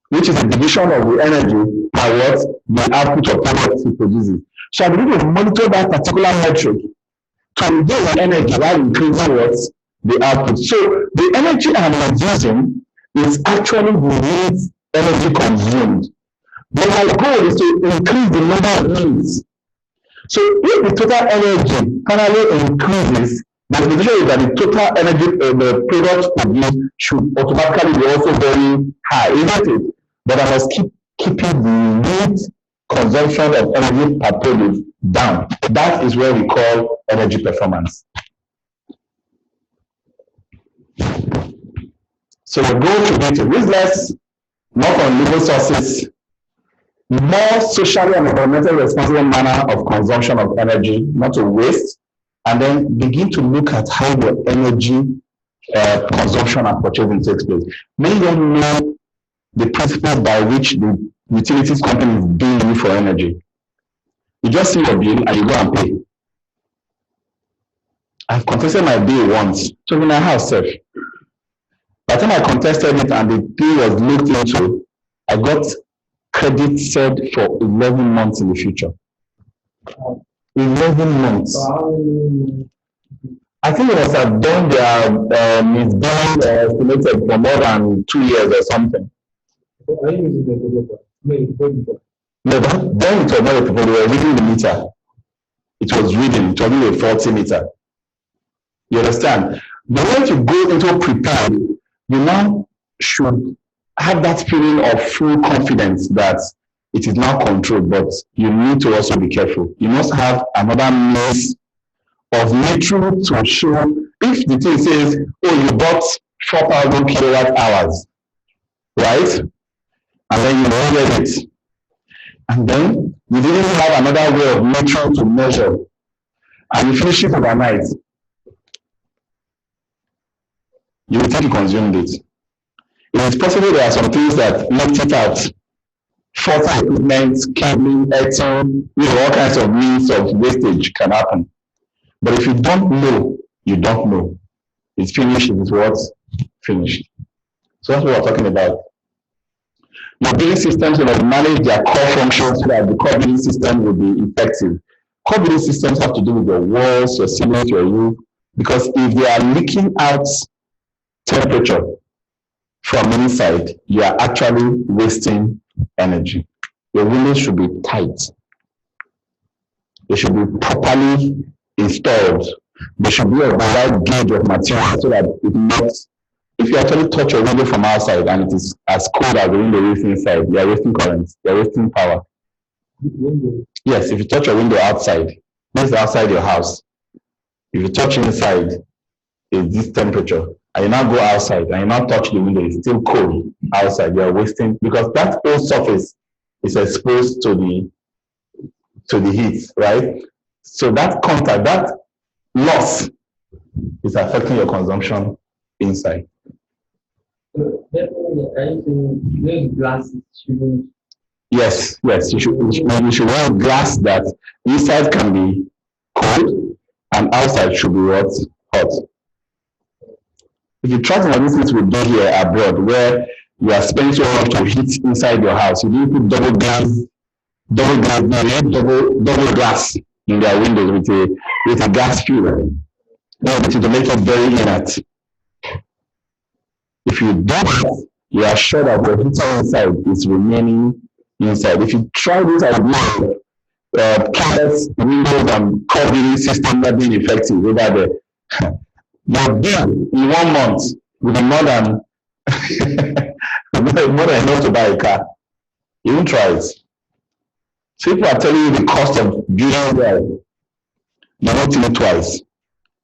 which is a division of the energy by what the output of product he produces. So I begin to monitor that particular metric to reduce the energy while increasing what the output. So the energy I'm using is actually the energy consumed. But my goal is to increase the number of trees. So if the total energy finally increases, the expectation is that the total energy the product produced should automatically be also very high, isn't it? But I must keep keeping the unit consumption of energy per product down. That is what we call energy performance. So the goal should be to use less, more from renewable sources, more socially and environmentally responsible manner of consumption of energy, not to waste, and then begin to look at how the energy consumption and purchasing takes place. Many don't know the principle by which the utilities company is billing you for energy. You just see your bill and you go and pay. I've contested my bill once, so in my house, sir. By the time I contested it and the bill was looked into, I got credit said for 11 months in the future. 11 months. I think it must have done their misbilling estimated for more than 2 years or something. No, but then it was not a people, they were reading the meter. It was reading, it wasn't a faulty meter. You understand? But when you go into prepared, you now should have that feeling of full confidence that it is now controlled, but you need to also be careful. You must have another means of metering to show if the thing says, oh, you bought 4,000 kilowatt hours, right? And then you measured it. And then you didn't have another way of metering to measure. And you finish it overnight. You will think you consumed it. It is possible there are some things that left it out. Faulty equipment, cabling, earthing, all kinds of means of wastage can happen. But if you don't know, you don't know. It's finished, it is what? Finished. So that's what we're talking about. Your billing systems will manage their core functions so that the core billing system will be effective. Core billing systems have to do with your walls, your ceilings, your roof, because if they are leaking out temperature from inside, you are actually wasting energy. Your windows should be tight. They should be properly installed. They should be of the right gauge of material so that it not. If you actually touch your window from outside and it is as cold as the window is inside, you are wasting current, you are wasting power. Yes, if you touch your window outside, this is outside your house. If you touch inside, it's this temperature. And you now go outside and you now touch the window, it's still cold outside, you are wasting, because that whole surface is exposed to the heat, right? So that contact, that loss is affecting your consumption inside. Yes, you should wear glass that inside can be cold and outside should be what? Hot. If you try to do things we do here abroad, where you are spending so much to heat inside your house, you need to put double glass in their windows with a gas fuel. To make it very inert. If you do that, you are sure that your heater inside is remaining inside. If you try this idea of careless windows and core billing system not being effective over there, your bill in 1 month will be more than enough to buy a car. You won't try it. So people are telling you the cost of building well, you're not think twice.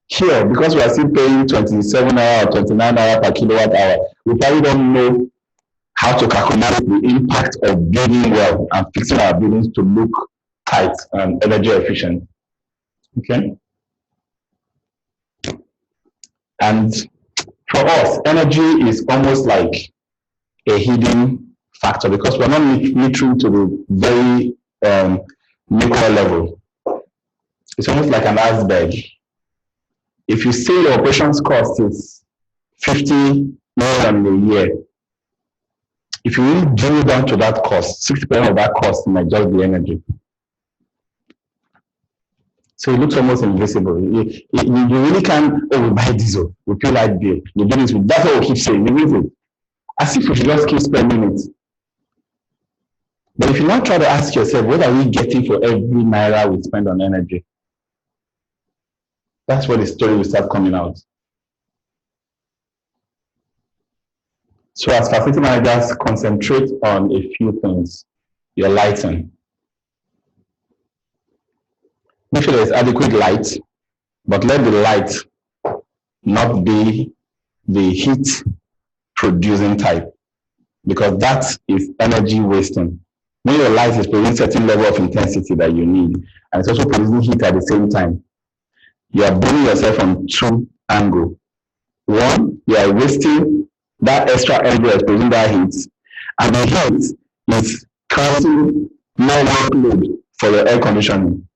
Here, because we are still paying 27 naira or 29 naira per kilowatt hour, we probably don't know how to calculate the impact of building well and fixing our buildings to look tight and energy efficient. Okay? And for us, energy is almost like a hidden factor because we're not metering to the very micro level. It's almost like an iceberg. If you say your operations cost is 50 million a year, if you really drill down to that cost, 60% of that cost might just be energy. So it looks almost invisible. You really can't, we buy diesel, we pay light bill, we do this, that's what we keep saying, you use it. As if we should just keep spending it. But if you now try to ask yourself, what are we getting for every naira we spend on energy? That's where the story will start coming out. So as facility managers, concentrate on a few things. Your lighting. Make sure there's adequate light, but let the light not be the heat producing type, because that is energy wasting. When your light is producing a certain level of intensity that you need, and it's also producing heat at the same time, you are burning yourself on two angles. One, you are wasting that extra energy that's producing that heat, and the heat is causing more workload for your air conditioning.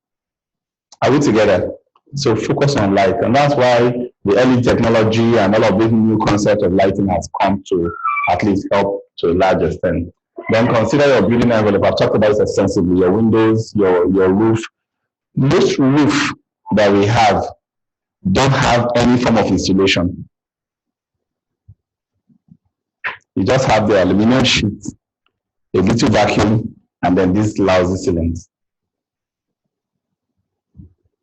Are we together? So focus on light, and that's why the early technology and all of this new concept of lighting has come to at least help to a large extent. Then consider your building envelope. I've talked about this extensively. Your windows, your roof. Most roof that we have don't have any form of insulation. You just have the aluminum sheet, a little vacuum, and then these lousy ceilings.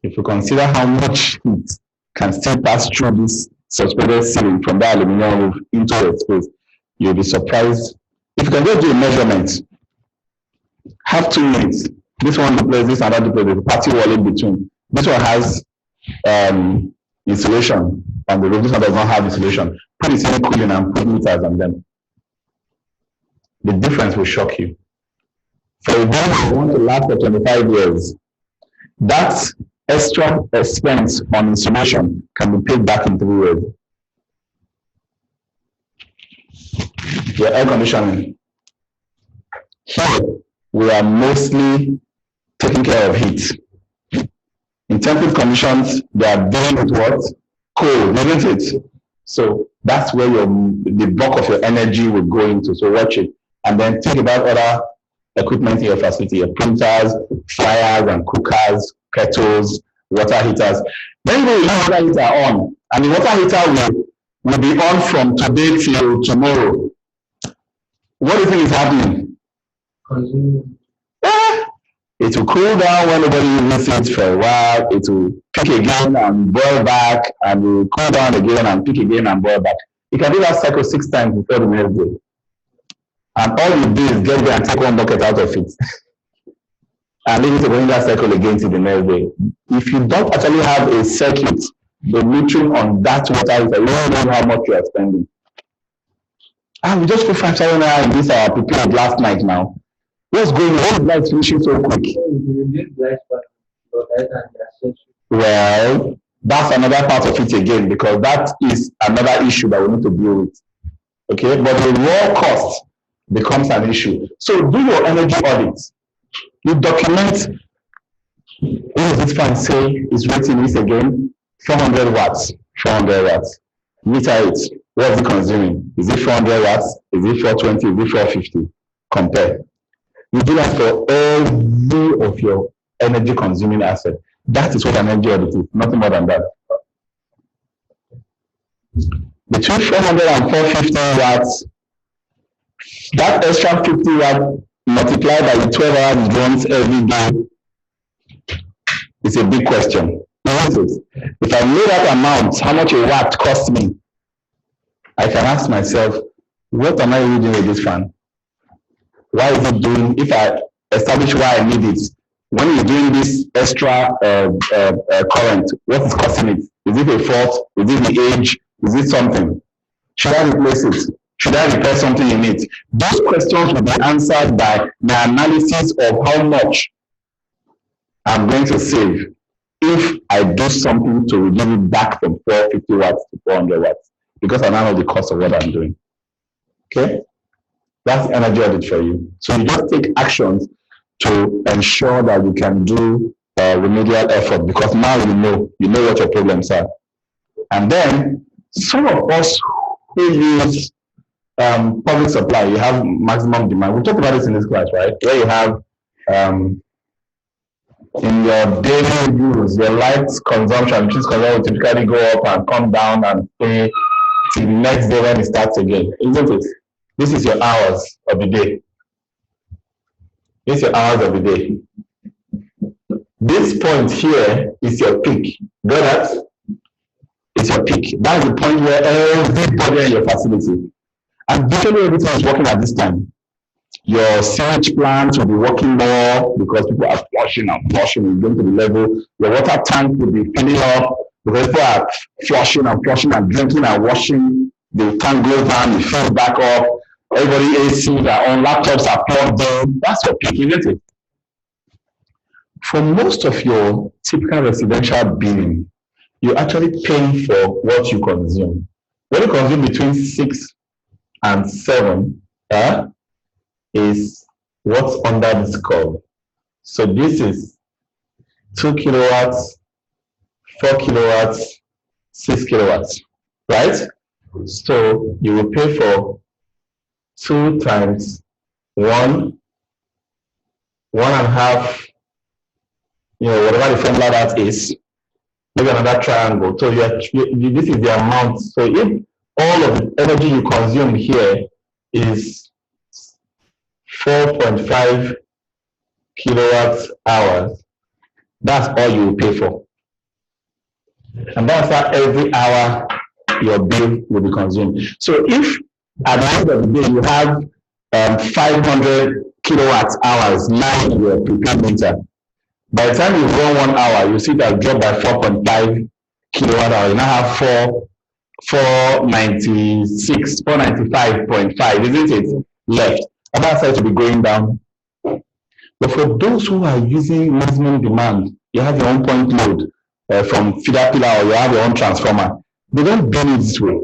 If you consider how much heat can still pass through this suspended ceiling from that aluminum roof into the space, you'll be surprised. If you can just do a measurement, have 2 minutes. This one duplex, this another duplex, there's a party wall in between. This one has insulation on the roof. This one does not have insulation. Put the same cooling and put meters on them. The difference will shock you. For a building want to last for 25 years, that extra expense on insulation can be paid back in 3 years. Your air conditioning. Here, we are mostly taking care of heat. In temperate conditions, they are dealing with what? Cold, isn't it? So that's where the bulk of your energy will go into. So watch it. And then think about other equipment in your facility, your printers, fryers and cookers, kettles, water heaters. Then you have water heater on, and the water heater will be on from today till tomorrow. What do you think is happening? It will cool down when nobody uses it for a while. It will pick again and boil back, and will cool down again and pick again and boil back. You can do that cycle 6 times before the next day. And all you do is get there and take 1 bucket out of it. And leave it to go in that cycle again till the next day. If you don't actually have a circuit, the metering on that water heater, you don't know how much you are spending. We just put 5,000 naira in this our prepared last night now. What's going on? Why is light finishing so quick? Well, that's another part of it again, because that is another issue that we need to deal with. Okay, but the raw cost becomes an issue. So do your energy audits. You document, what does this fan say is rating this again? 400 watts, 400 watts. Meter it. What is it consuming? Is it 400 watts? Is it 420? Is it 450? Compare. You do that for every of your energy consuming asset. That is what an energy audit is, nothing more than that. Between 400 and 450 watts, that extra 50 watts multiplied by the 12 hours runs every day is a big question. Isn't it? If I know that amount, how much a watt costs me, I can ask myself, what am I really doing with this fan? Why is it doing, if I establish why I need it, when you're doing this extra current, what is causing it? Is it a fault? Is it the age? Is it something? Should I replace it? Should I repair something in it? Those questions will be answered by the analysis of how much I'm going to save if I do something to reduce it back from 450 watts to 400 watts, because I now know the cost of what I'm doing. Okay? That's energy audit for you. So you just take actions to ensure that you can do remedial effort, because now you know what your problems are. And then some of us who use public supply, you have maximum demand. We talked about this in this class, right? Where you have in your daily use, your light consumption, which is will typically go up and come down and stay till the next day when it starts again, isn't it? This is your hours of the day. It's your hours of the day. This point here is your peak. Got that? It's your peak. That's the point where everybody in your facility, and virtually everything is working at this time. Your sewage plant will be working more because people are flushing and going to the level. Your water tank will be filling up because people are flushing and drinking and washing. The tank goes down, it fills back up. Everybody ACs are on, laptops are plugged in. That's your peak, isn't it? For most of your typical residential billing, you're actually paying for what you consume. When you consume between 6 and 7, is what's under this curve. So this is 2 kilowatts, 4 kilowatts, 6 kilowatts, right? So you will pay for 2 times 1, 1.5, whatever the formula that is, maybe another triangle. So this is the amount. So if all of the energy you consume here is 4.5 kilowatt hours, that's all you will pay for. And that's how every hour your bill will be consumed. So if at the end of the day you have 500 kilowatt hours lying in your prepaid meter, by the time you run 1 hour, you see that drop by 4.5 kilowatt hours. You now have 496, 495.5, isn't it? Left. And that's how to be going down. But for those who are using maximum demand, you have your own point load from feeder pillar, or you have your own transformer. They don't bill it this way.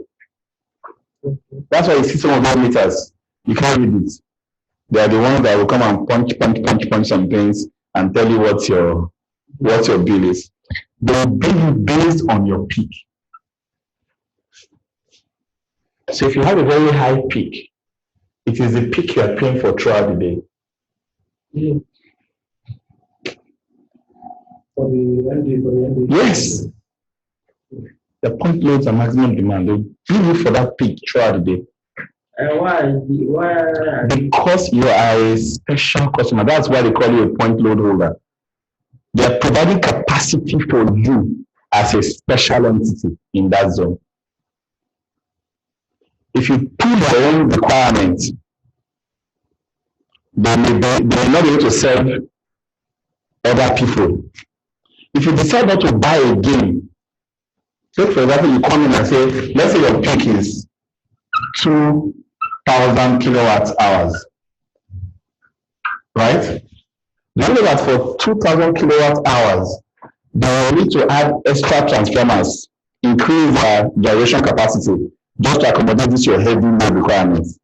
That's why you see some of those meters. You can't read it. They are the ones that will come and punch some things and tell you what your bill is. They will bill you based on your peak. So if you have a very high peak, it is the peak you are paying for throughout the day. Yeah. For the ND. Yes. The point loads and maximum demand, they bill you for that peak throughout the day. Why? Because you are a special customer. That's why they call you a point load holder. They are providing capacity for you as a special entity in that zone. If you pull your own requirements, they may not be able to serve other people. If you decide not to buy again, say for example, you come in and say, let's say your peak is 2,000 kilowatt hours, right? You know that for 2,000 kilowatt hours, they will need to add extra transformers, increase their generation capacity, just to accommodate this your heavy load requirements,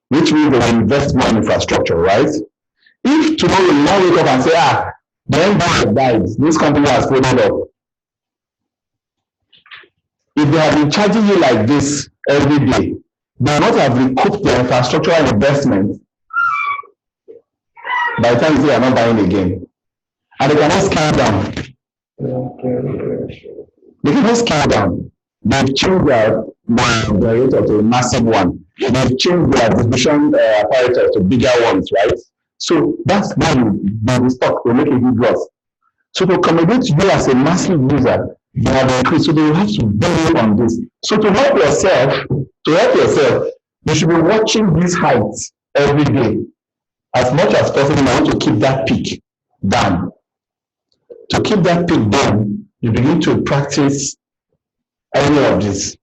which means they will invest more in infrastructure, right? If tomorrow you now wake up and say, the end has died, this company has folded up. If they have been charging you like this every day, they will not have recouped their infrastructural investment by the time they are not buying again. And they cannot scale down. They cannot scale down. They've changed their generator to a massive one. They've changed their distribution apparatus to bigger ones, right? So that's why they will stop, they make a huge loss. So to accommodate you as a massive user, they have increased. So they will have to build on this. So to help yourself, you should be watching these heights every day. As much as possible, you want to keep that peak down. To keep that peak down, you begin to practice any of this.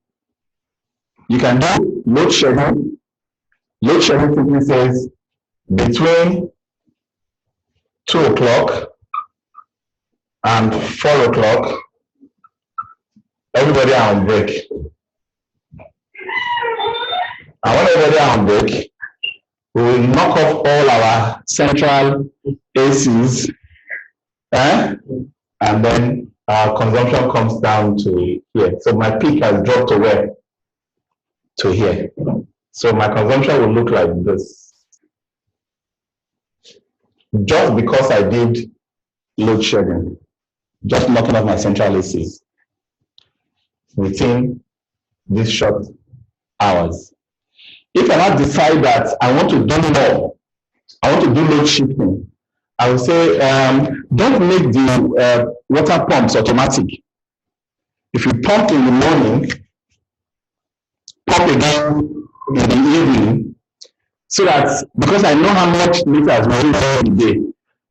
You can do load shedding. Load shedding simply says between 2 o'clock and 4 o'clock, everybody are on break. And when everybody are on break, we will knock off all our central ACs, and then our consumption comes down to here. So my peak has dropped to where? To here. So my consumption will look like this. Just because I did load shedding, just knocking off my central ACs within these short hours. If I now decide that I want to do more I want to do load shifting. I will say, don't make the water pumps automatic. If you pump in the morning, pump again in the evening, so that because I know how much liters we use in the day,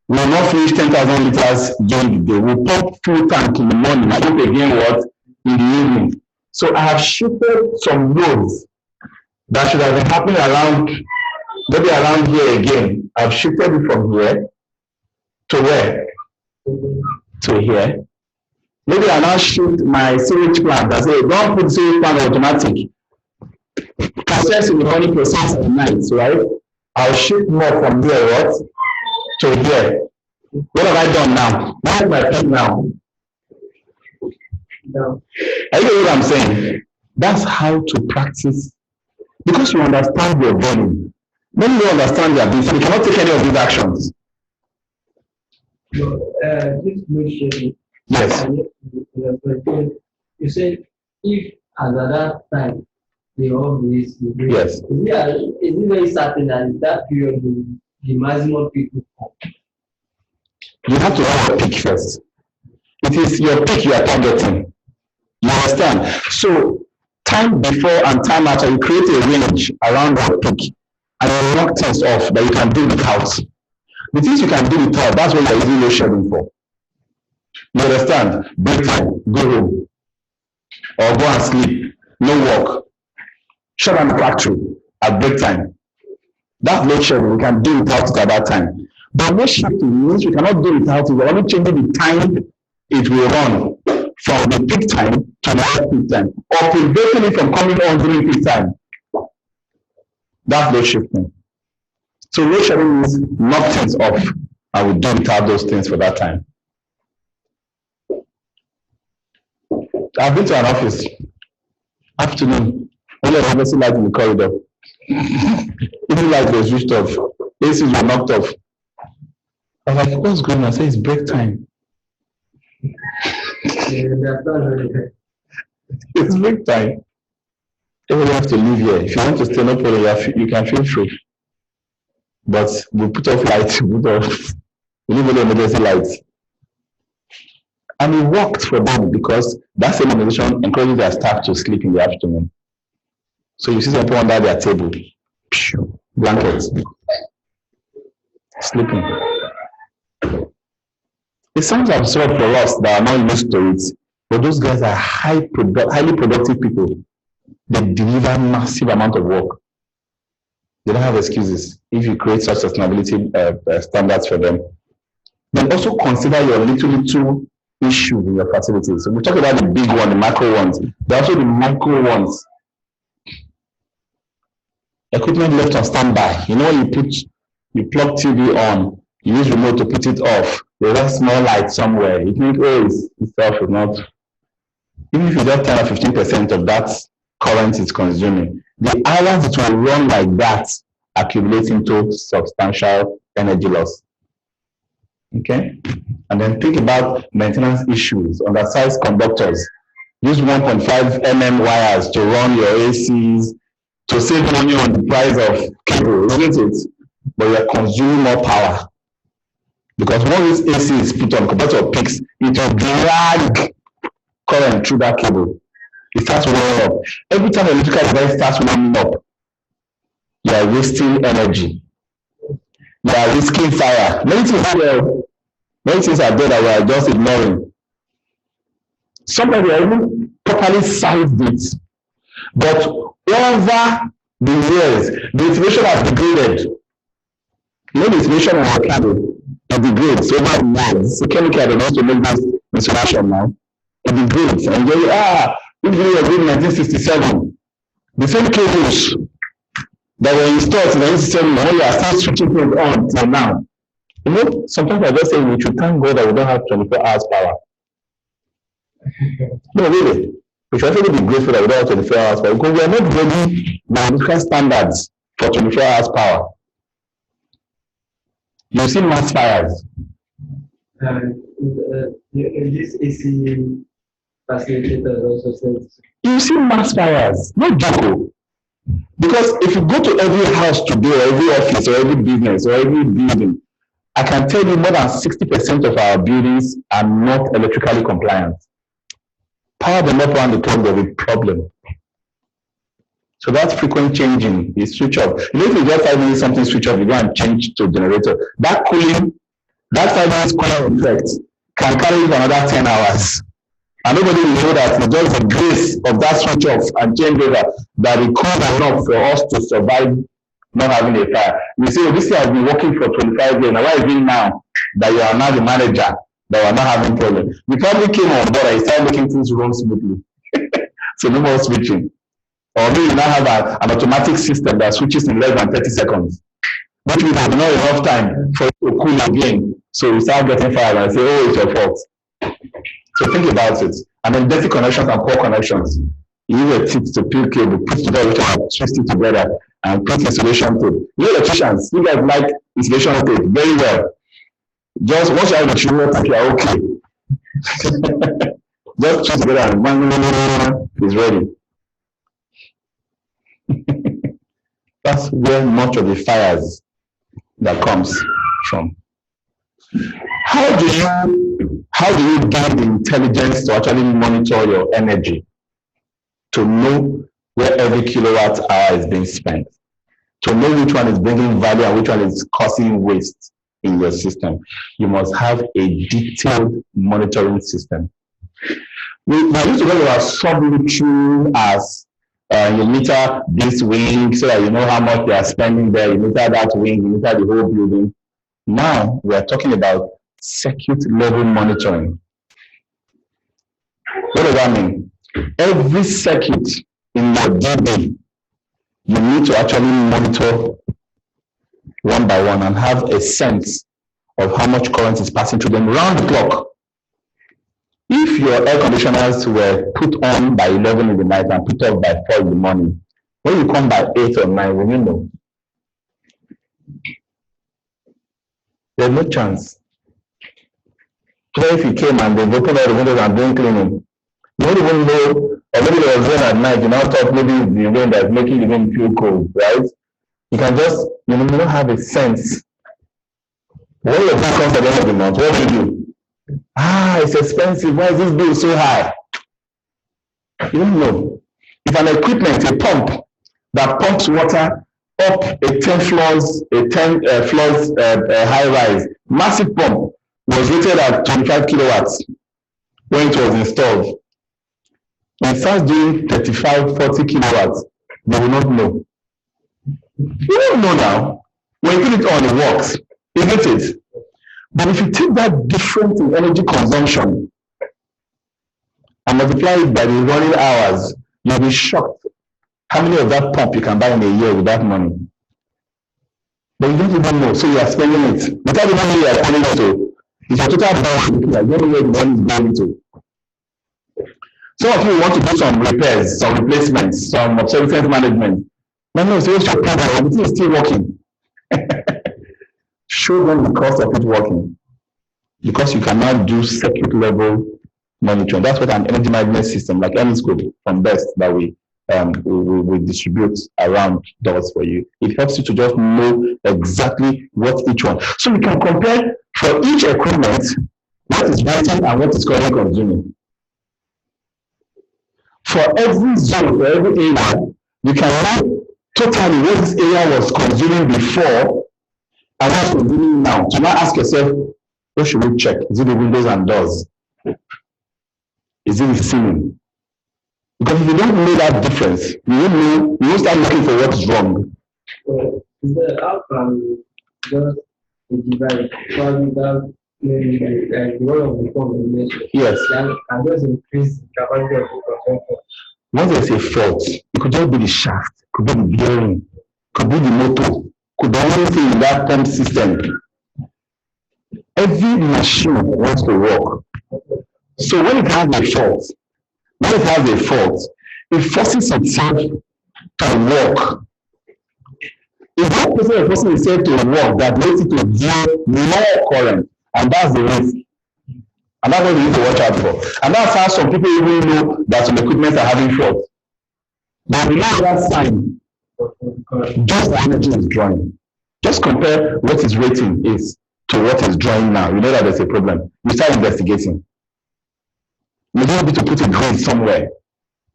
we will not finish 10,000 liters during the day. We'll pump full tank in the morning, pump again what? In the evening. So I have shifted some loads that should have been happening around, maybe around here again. I've shifted it from here to where? To here. Maybe I now shift my sewage plant. I say, don't put sewage plant automatic. Process in the morning, process at night, right? I'll shift more from here, what? To here. What have I done now? What is my pen now? No. Are you getting what I'm saying? That's how to practice. Because you understand your body. When you understand your business, you cannot take any of these actions. No, this notion. Yes. You said if at that time they always Yes. Is it very certain that that period the maximum people come? You have to have a peak first. It is your peak you are targeting. You understand? So time before and time after, you create a range around that peak and you knock things off that you can do without. The things you can do without, that's what you're using load shedding for. You understand? Break time, go home. Or go and sleep. No work. Shut down the factory at break time. That's load shedding. We can do without it at that time. But load shedding means we cannot do without it. We're only changing the time it will run from the peak time to the next peak time. Or preventing it from coming on during peak time. That's load shifting. So load shedding means knock things off. I will do without those things for that time. I've been to an office. Afternoon. Only a emergency light in the corridor. Even light was switched off. ACs were knocked off. I was like, what's going on? I said, it's break time. It's break time. Everybody has to leave here. If you want to stay, no problem, you can feel free. But we put off lights, we leave all the emergency lights. And it worked for them because that same organization encourages their staff to sleep in the afternoon. So you see them put under their table, blankets, sleeping. It sounds absurd for us that are not used to it, but those guys are highly productive people. They deliver massive amount of work. They don't have excuses if you create such sustainability standards for them. Then also consider your little issues in your facilities. So we talk about the big one, the macro ones. There are also the micro ones. Equipment left on standby. You know, you plug TV on, you use remote to put it off. There's a small light somewhere. You think, oh, itself is not. Even if you just 10 or 15% of that current is consuming, the hours it will run like that accumulate into substantial energy loss. Okay? And then think about maintenance issues, undersized conductors. Use 1.5 mm wires to run your ACs to save money on the price of cable, isn't it? But you're consuming more power. Because once this AC is put on compared to peaks, it will drag current through that cable. It starts warming up. Every time the electrical device starts warming up, you are wasting energy. You are risking fire. Many things are there that we are just ignoring. Somebody even properly sized it. But over the years, the information has degraded. You know the information on our cable, it degrades over the years. It's a chemical that wants to make this insulation now. It degrades. And you if you were in 1967, the same cables that were installed in 1967, when you are still switching things on till now. You know, sometimes I just say we should thank God that we don't have 24 hours power. No, really. We should actually be grateful that we don't have 24 hours power because we are not ready by different standards for 24 hours power. You see mass fires. This AC facilitator also says. You see mass fires, not joke. Because if you go to every house today, or every office, or every business, or every building, I can tell you more than 60% of our buildings are not electrically compliant. Power them up around the clock, there's a problem. So that frequent changing is switch off. You know, if you just 5 minutes something switch off, you go and change to generator. That cooling, that 5 minutes cooling effect can carry you for another 10 hours. And nobody will know that it's just the grace of that switch off and changeover that will cool enough for us to survive not having a fire. You say, oh, this year has been working for 25 years. Now, why is it now that you are now the manager that we're not having problems? You probably came on board and you started making things run smoothly. So no more switching. Or maybe you now have an automatic system that switches in less than 30 seconds. Which means there's not enough time for it to cool again. So you start getting fired and say, oh, it's your fault. So think about it. And then dirty connections and poor connections. You use a tip to peel cable, put together, twist it together, and put insulation tape. You electricians, you guys like insulation tape very well. Just once you have the children, you are okay. Just twist together and it's ready. That's where much of the fires that comes from. How do you gain the intelligence to actually monitor your energy, to know where every kilowatt hour is being spent, to know which one is bringing value and which one is causing waste in your system? You must have a detailed monitoring system. We used to talk about sub-metering as you meter this wing so that you know how much they are spending there, you meter that wing, you meter the whole building. Now we are talking about circuit level monitoring. What does that mean? Every circuit in your DB, you need to actually monitor one by one and have a sense of how much current is passing through them round the clock. If your air conditioners were put on by 11 in the night and put off by 4 in the morning, when you come by 8 or 9, will you know? There's no chance. So if you came and they opened all the windows and doing cleaning, you don't even know, or maybe there was rain at night, you now thought maybe it's the rain that's making the room feel cold, right? You can just, you don't have a sense. When your bill comes at the end of the month, what do you do? It's expensive. Why is this bill so high? You don't know. If an equipment, a pump that pumps water up a 10 floors high rise, massive pump, was rated at 25 kilowatts when it was installed. When it starts doing 35, 40 kilowatts, they will not know. You don't know now. When you put it on, it works, isn't it? But if you take that difference in energy consumption and multiply it by the running hours, you'll be shocked how many of that pump you can buy in a year with that money. But you don't even know, so you are spending it. Without even knowing you are spending it, so it's a total bill. I don't know where the money is going to. Some of you want to do some repairs, some replacements, some obsolescence management. No, so it's your program, everything is still working. Show them the cost of it working. Because you cannot do circuit level monitoring. That's what an energy management system like Max-Migold from Best that we distribute around does for you. It helps you to just know exactly what each one. So you can compare for each equipment what is writing and what is currently consuming. For every zone, for every area, you can know totally what this area was consuming before and what's consuming now. So now ask yourself, what should we check? Is it the windows and doors? Is it the ceiling? Because if you don't know that difference, you won't start looking for what is wrong. So, is the outcome just a device, probably that maybe the role of the phone you mentioned? Yes. And just increase the capacity of the consumption. Once there's a fault, it could just be the shaft, it could be the bearing, it could be the motor, could be anything in that pump system. Every machine wants to work. So when it has a fault, it forces itself to work. If that person is forcing itself to work, that makes it to deal more current, and that's the risk. And that's what we need to watch out for. And that's how some people even know that some equipment are having faults. But we know that sign Just the energy is drawing. Just compare what his rating is to what is drawing now. You know that there's a problem. You start investigating. You don't need to put a grid somewhere,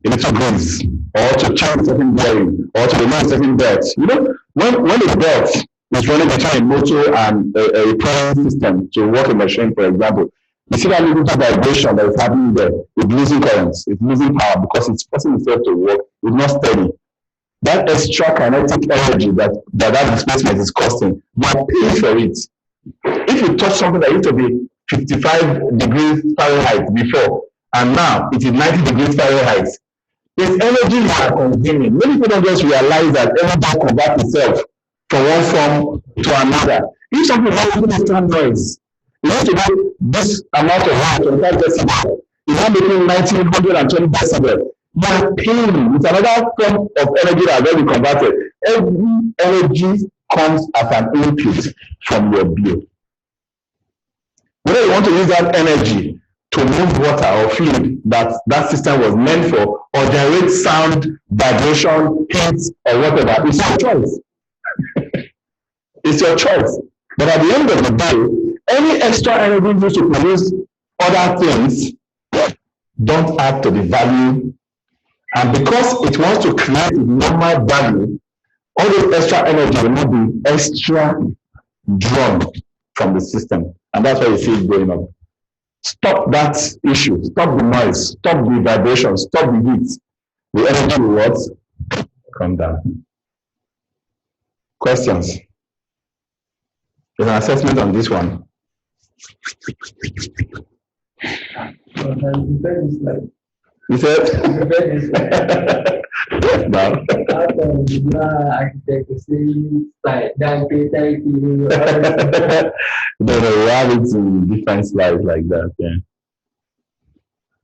a little grids, or to change a certain bearing, or to remove a certain belt. You know, when a belt is running between a motor and a propelling system to work a machine, for example, you see that little vibration that is happening there. It's losing currents, it's losing power because it's forcing itself to work. It's not steady. That extra kinetic energy that displacement is costing, you are paying for it. If you touch something that used to be 55 degrees Fahrenheit before, and now it is 90 degrees Fahrenheit, it's energy you are consuming. Many people don't just realize that energy converts itself from one form to another. If something is not extra noise, you have to do this amount of height, 25 decibel. It's not making 1920 decibel. You are paying. It's another form of energy that has been converted. Every energy comes as an input from your bill. Whether you want to use that energy to move water or fluid that system was meant for, or generate sound, vibration, heat, or whatever, it's your choice. It's your choice. But at the end of the day, any extra energy used to produce other things don't add to the value. And because it wants to create a normal value, all this extra energy will not be extra drawn from the system. And that's why you see it going up. Stop that issue. Stop the noise. Stop the vibration. Stop the heat. The energy will what? Come down. Questions? There's an assessment on this one. You said? No. No, we have it in different slides like that. Yeah.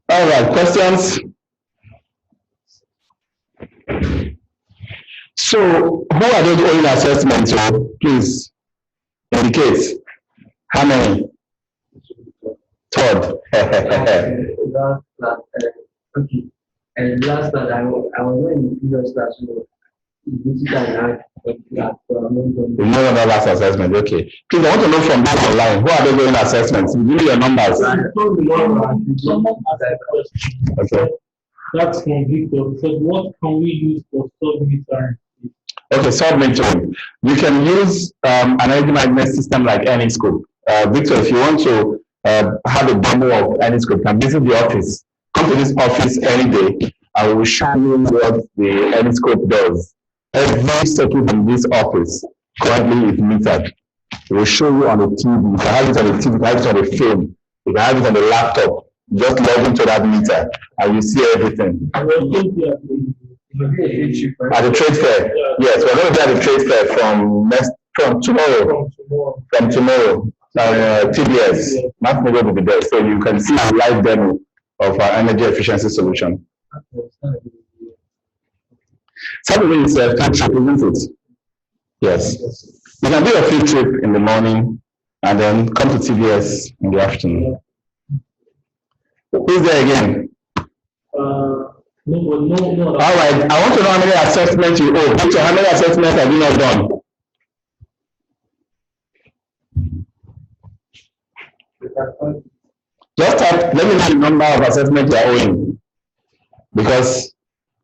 All right, questions? So, who are those oil assessments? So, please indicate. How many? Third. Okay. And last class, I was in the previous class, so you know the last assessment, okay. Please, I want to know from that online, who are they doing assessments? Give me your numbers. Okay. That's from Victor. So what can we use for sub-metering? Okay, sub-metering. You can use an energy management system like AnyScope. Victor, if you want to have a demo of AnyScope, you can visit the office. Come to this office any day. I will show you what the AnyScope does. Every circuit in this office currently is metered. We will show you on the TV. You can have it on the TV, you can have it on the phone, you can have it on the laptop. Just log into that meter and you see everything. At the trade fair. Yes, we're going to be at the trade fair from tomorrow. From tomorrow. TBS. Max-Migold will be there. So you can see a live demo of our energy efficiency solution. Saturday is a field trip, isn't it? Yes. You can do a field trip in the morning and then come to TBS in the afternoon. Who's there again? No. All right. I want to know how many assessments you owe. Victor, how many assessments have you not done? Just type, let me know the number of assessments you are owing. Because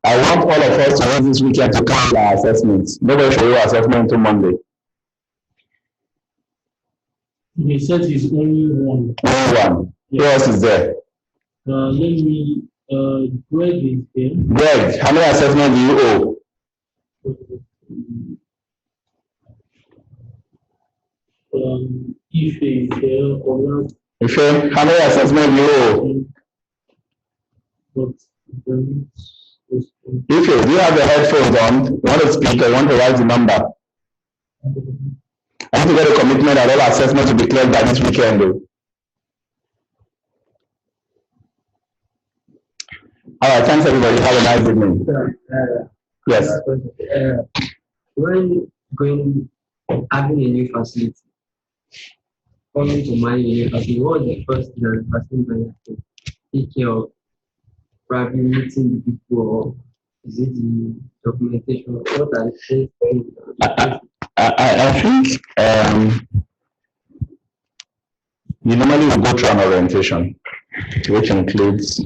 I want all of us to use this weekend to count our assessments. Nobody should owe assessment until Monday. He said he's only one. Only one. Who else is there? Greg is there. Greg, how many assessments do you owe? Ife is there. Ife, how many assessments do you owe? Ife, do you have the headphones on? You want to speak or you want to write the number? I need to get a commitment that all assessments will be cleared by this weekend though. All right, thanks everybody. Have a nice evening. Yes. When having a new facility, coming to manage a new facility, what is the first thing that the facility has to take care of? Probably meeting the people or Is it the documentation? What are the things? I think you normally will go through an orientation, which includes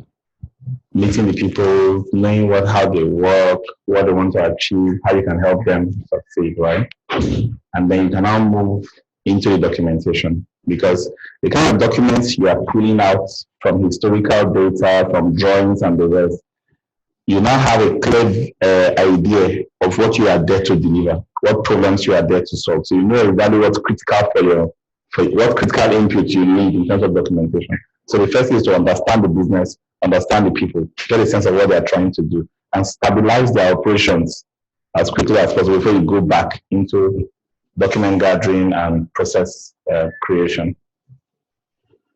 meeting the people, knowing how they work, what they want to achieve, how you can help them succeed, right? And then you can now move into the documentation, because the kind of documents you are pulling out from historical data, from drawings and the rest, you now have a clear idea of what you are there to deliver, what problems you are there to solve. So you know exactly what's critical for what critical input you need in terms of documentation. So the first is to understand the business, understand the people, get a sense of what they are trying to do, and stabilize their operations as quickly as possible before you go back into document gathering and process creation.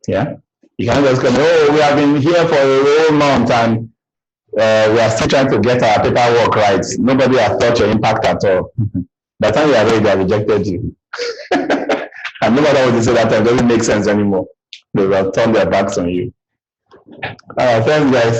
Yeah, you cannot just come, oh, we have been here for a whole month and we are still trying to get our paperwork right. Nobody has thought your impact at all. By the time you are ready, they have rejected you. And no matter what you say that time, it doesn't make sense anymore. They will turn their backs on you. Thanks, guys.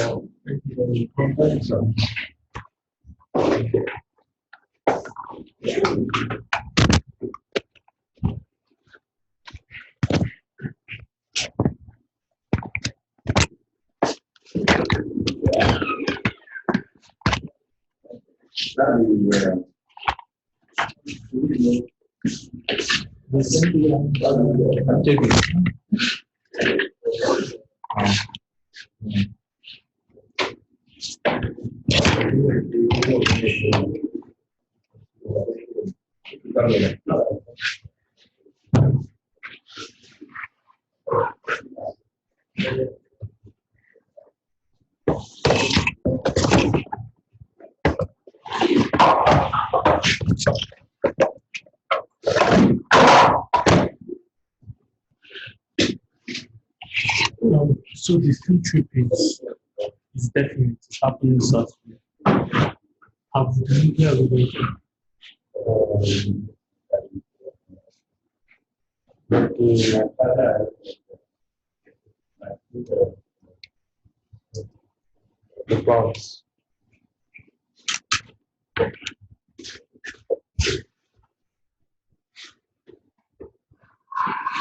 So the field trip is definitely happening Saturday. Have you ever The bounce.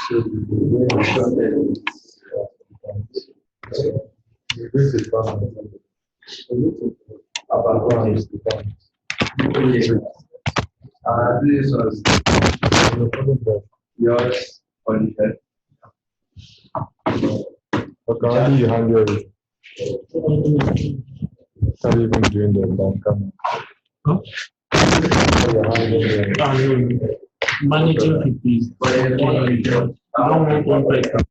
So the short this is bounce. About one is the bounce. This was yours on the but currently you have your not even doing the bomb camera. Huh? Managing PPs. I don't want one person.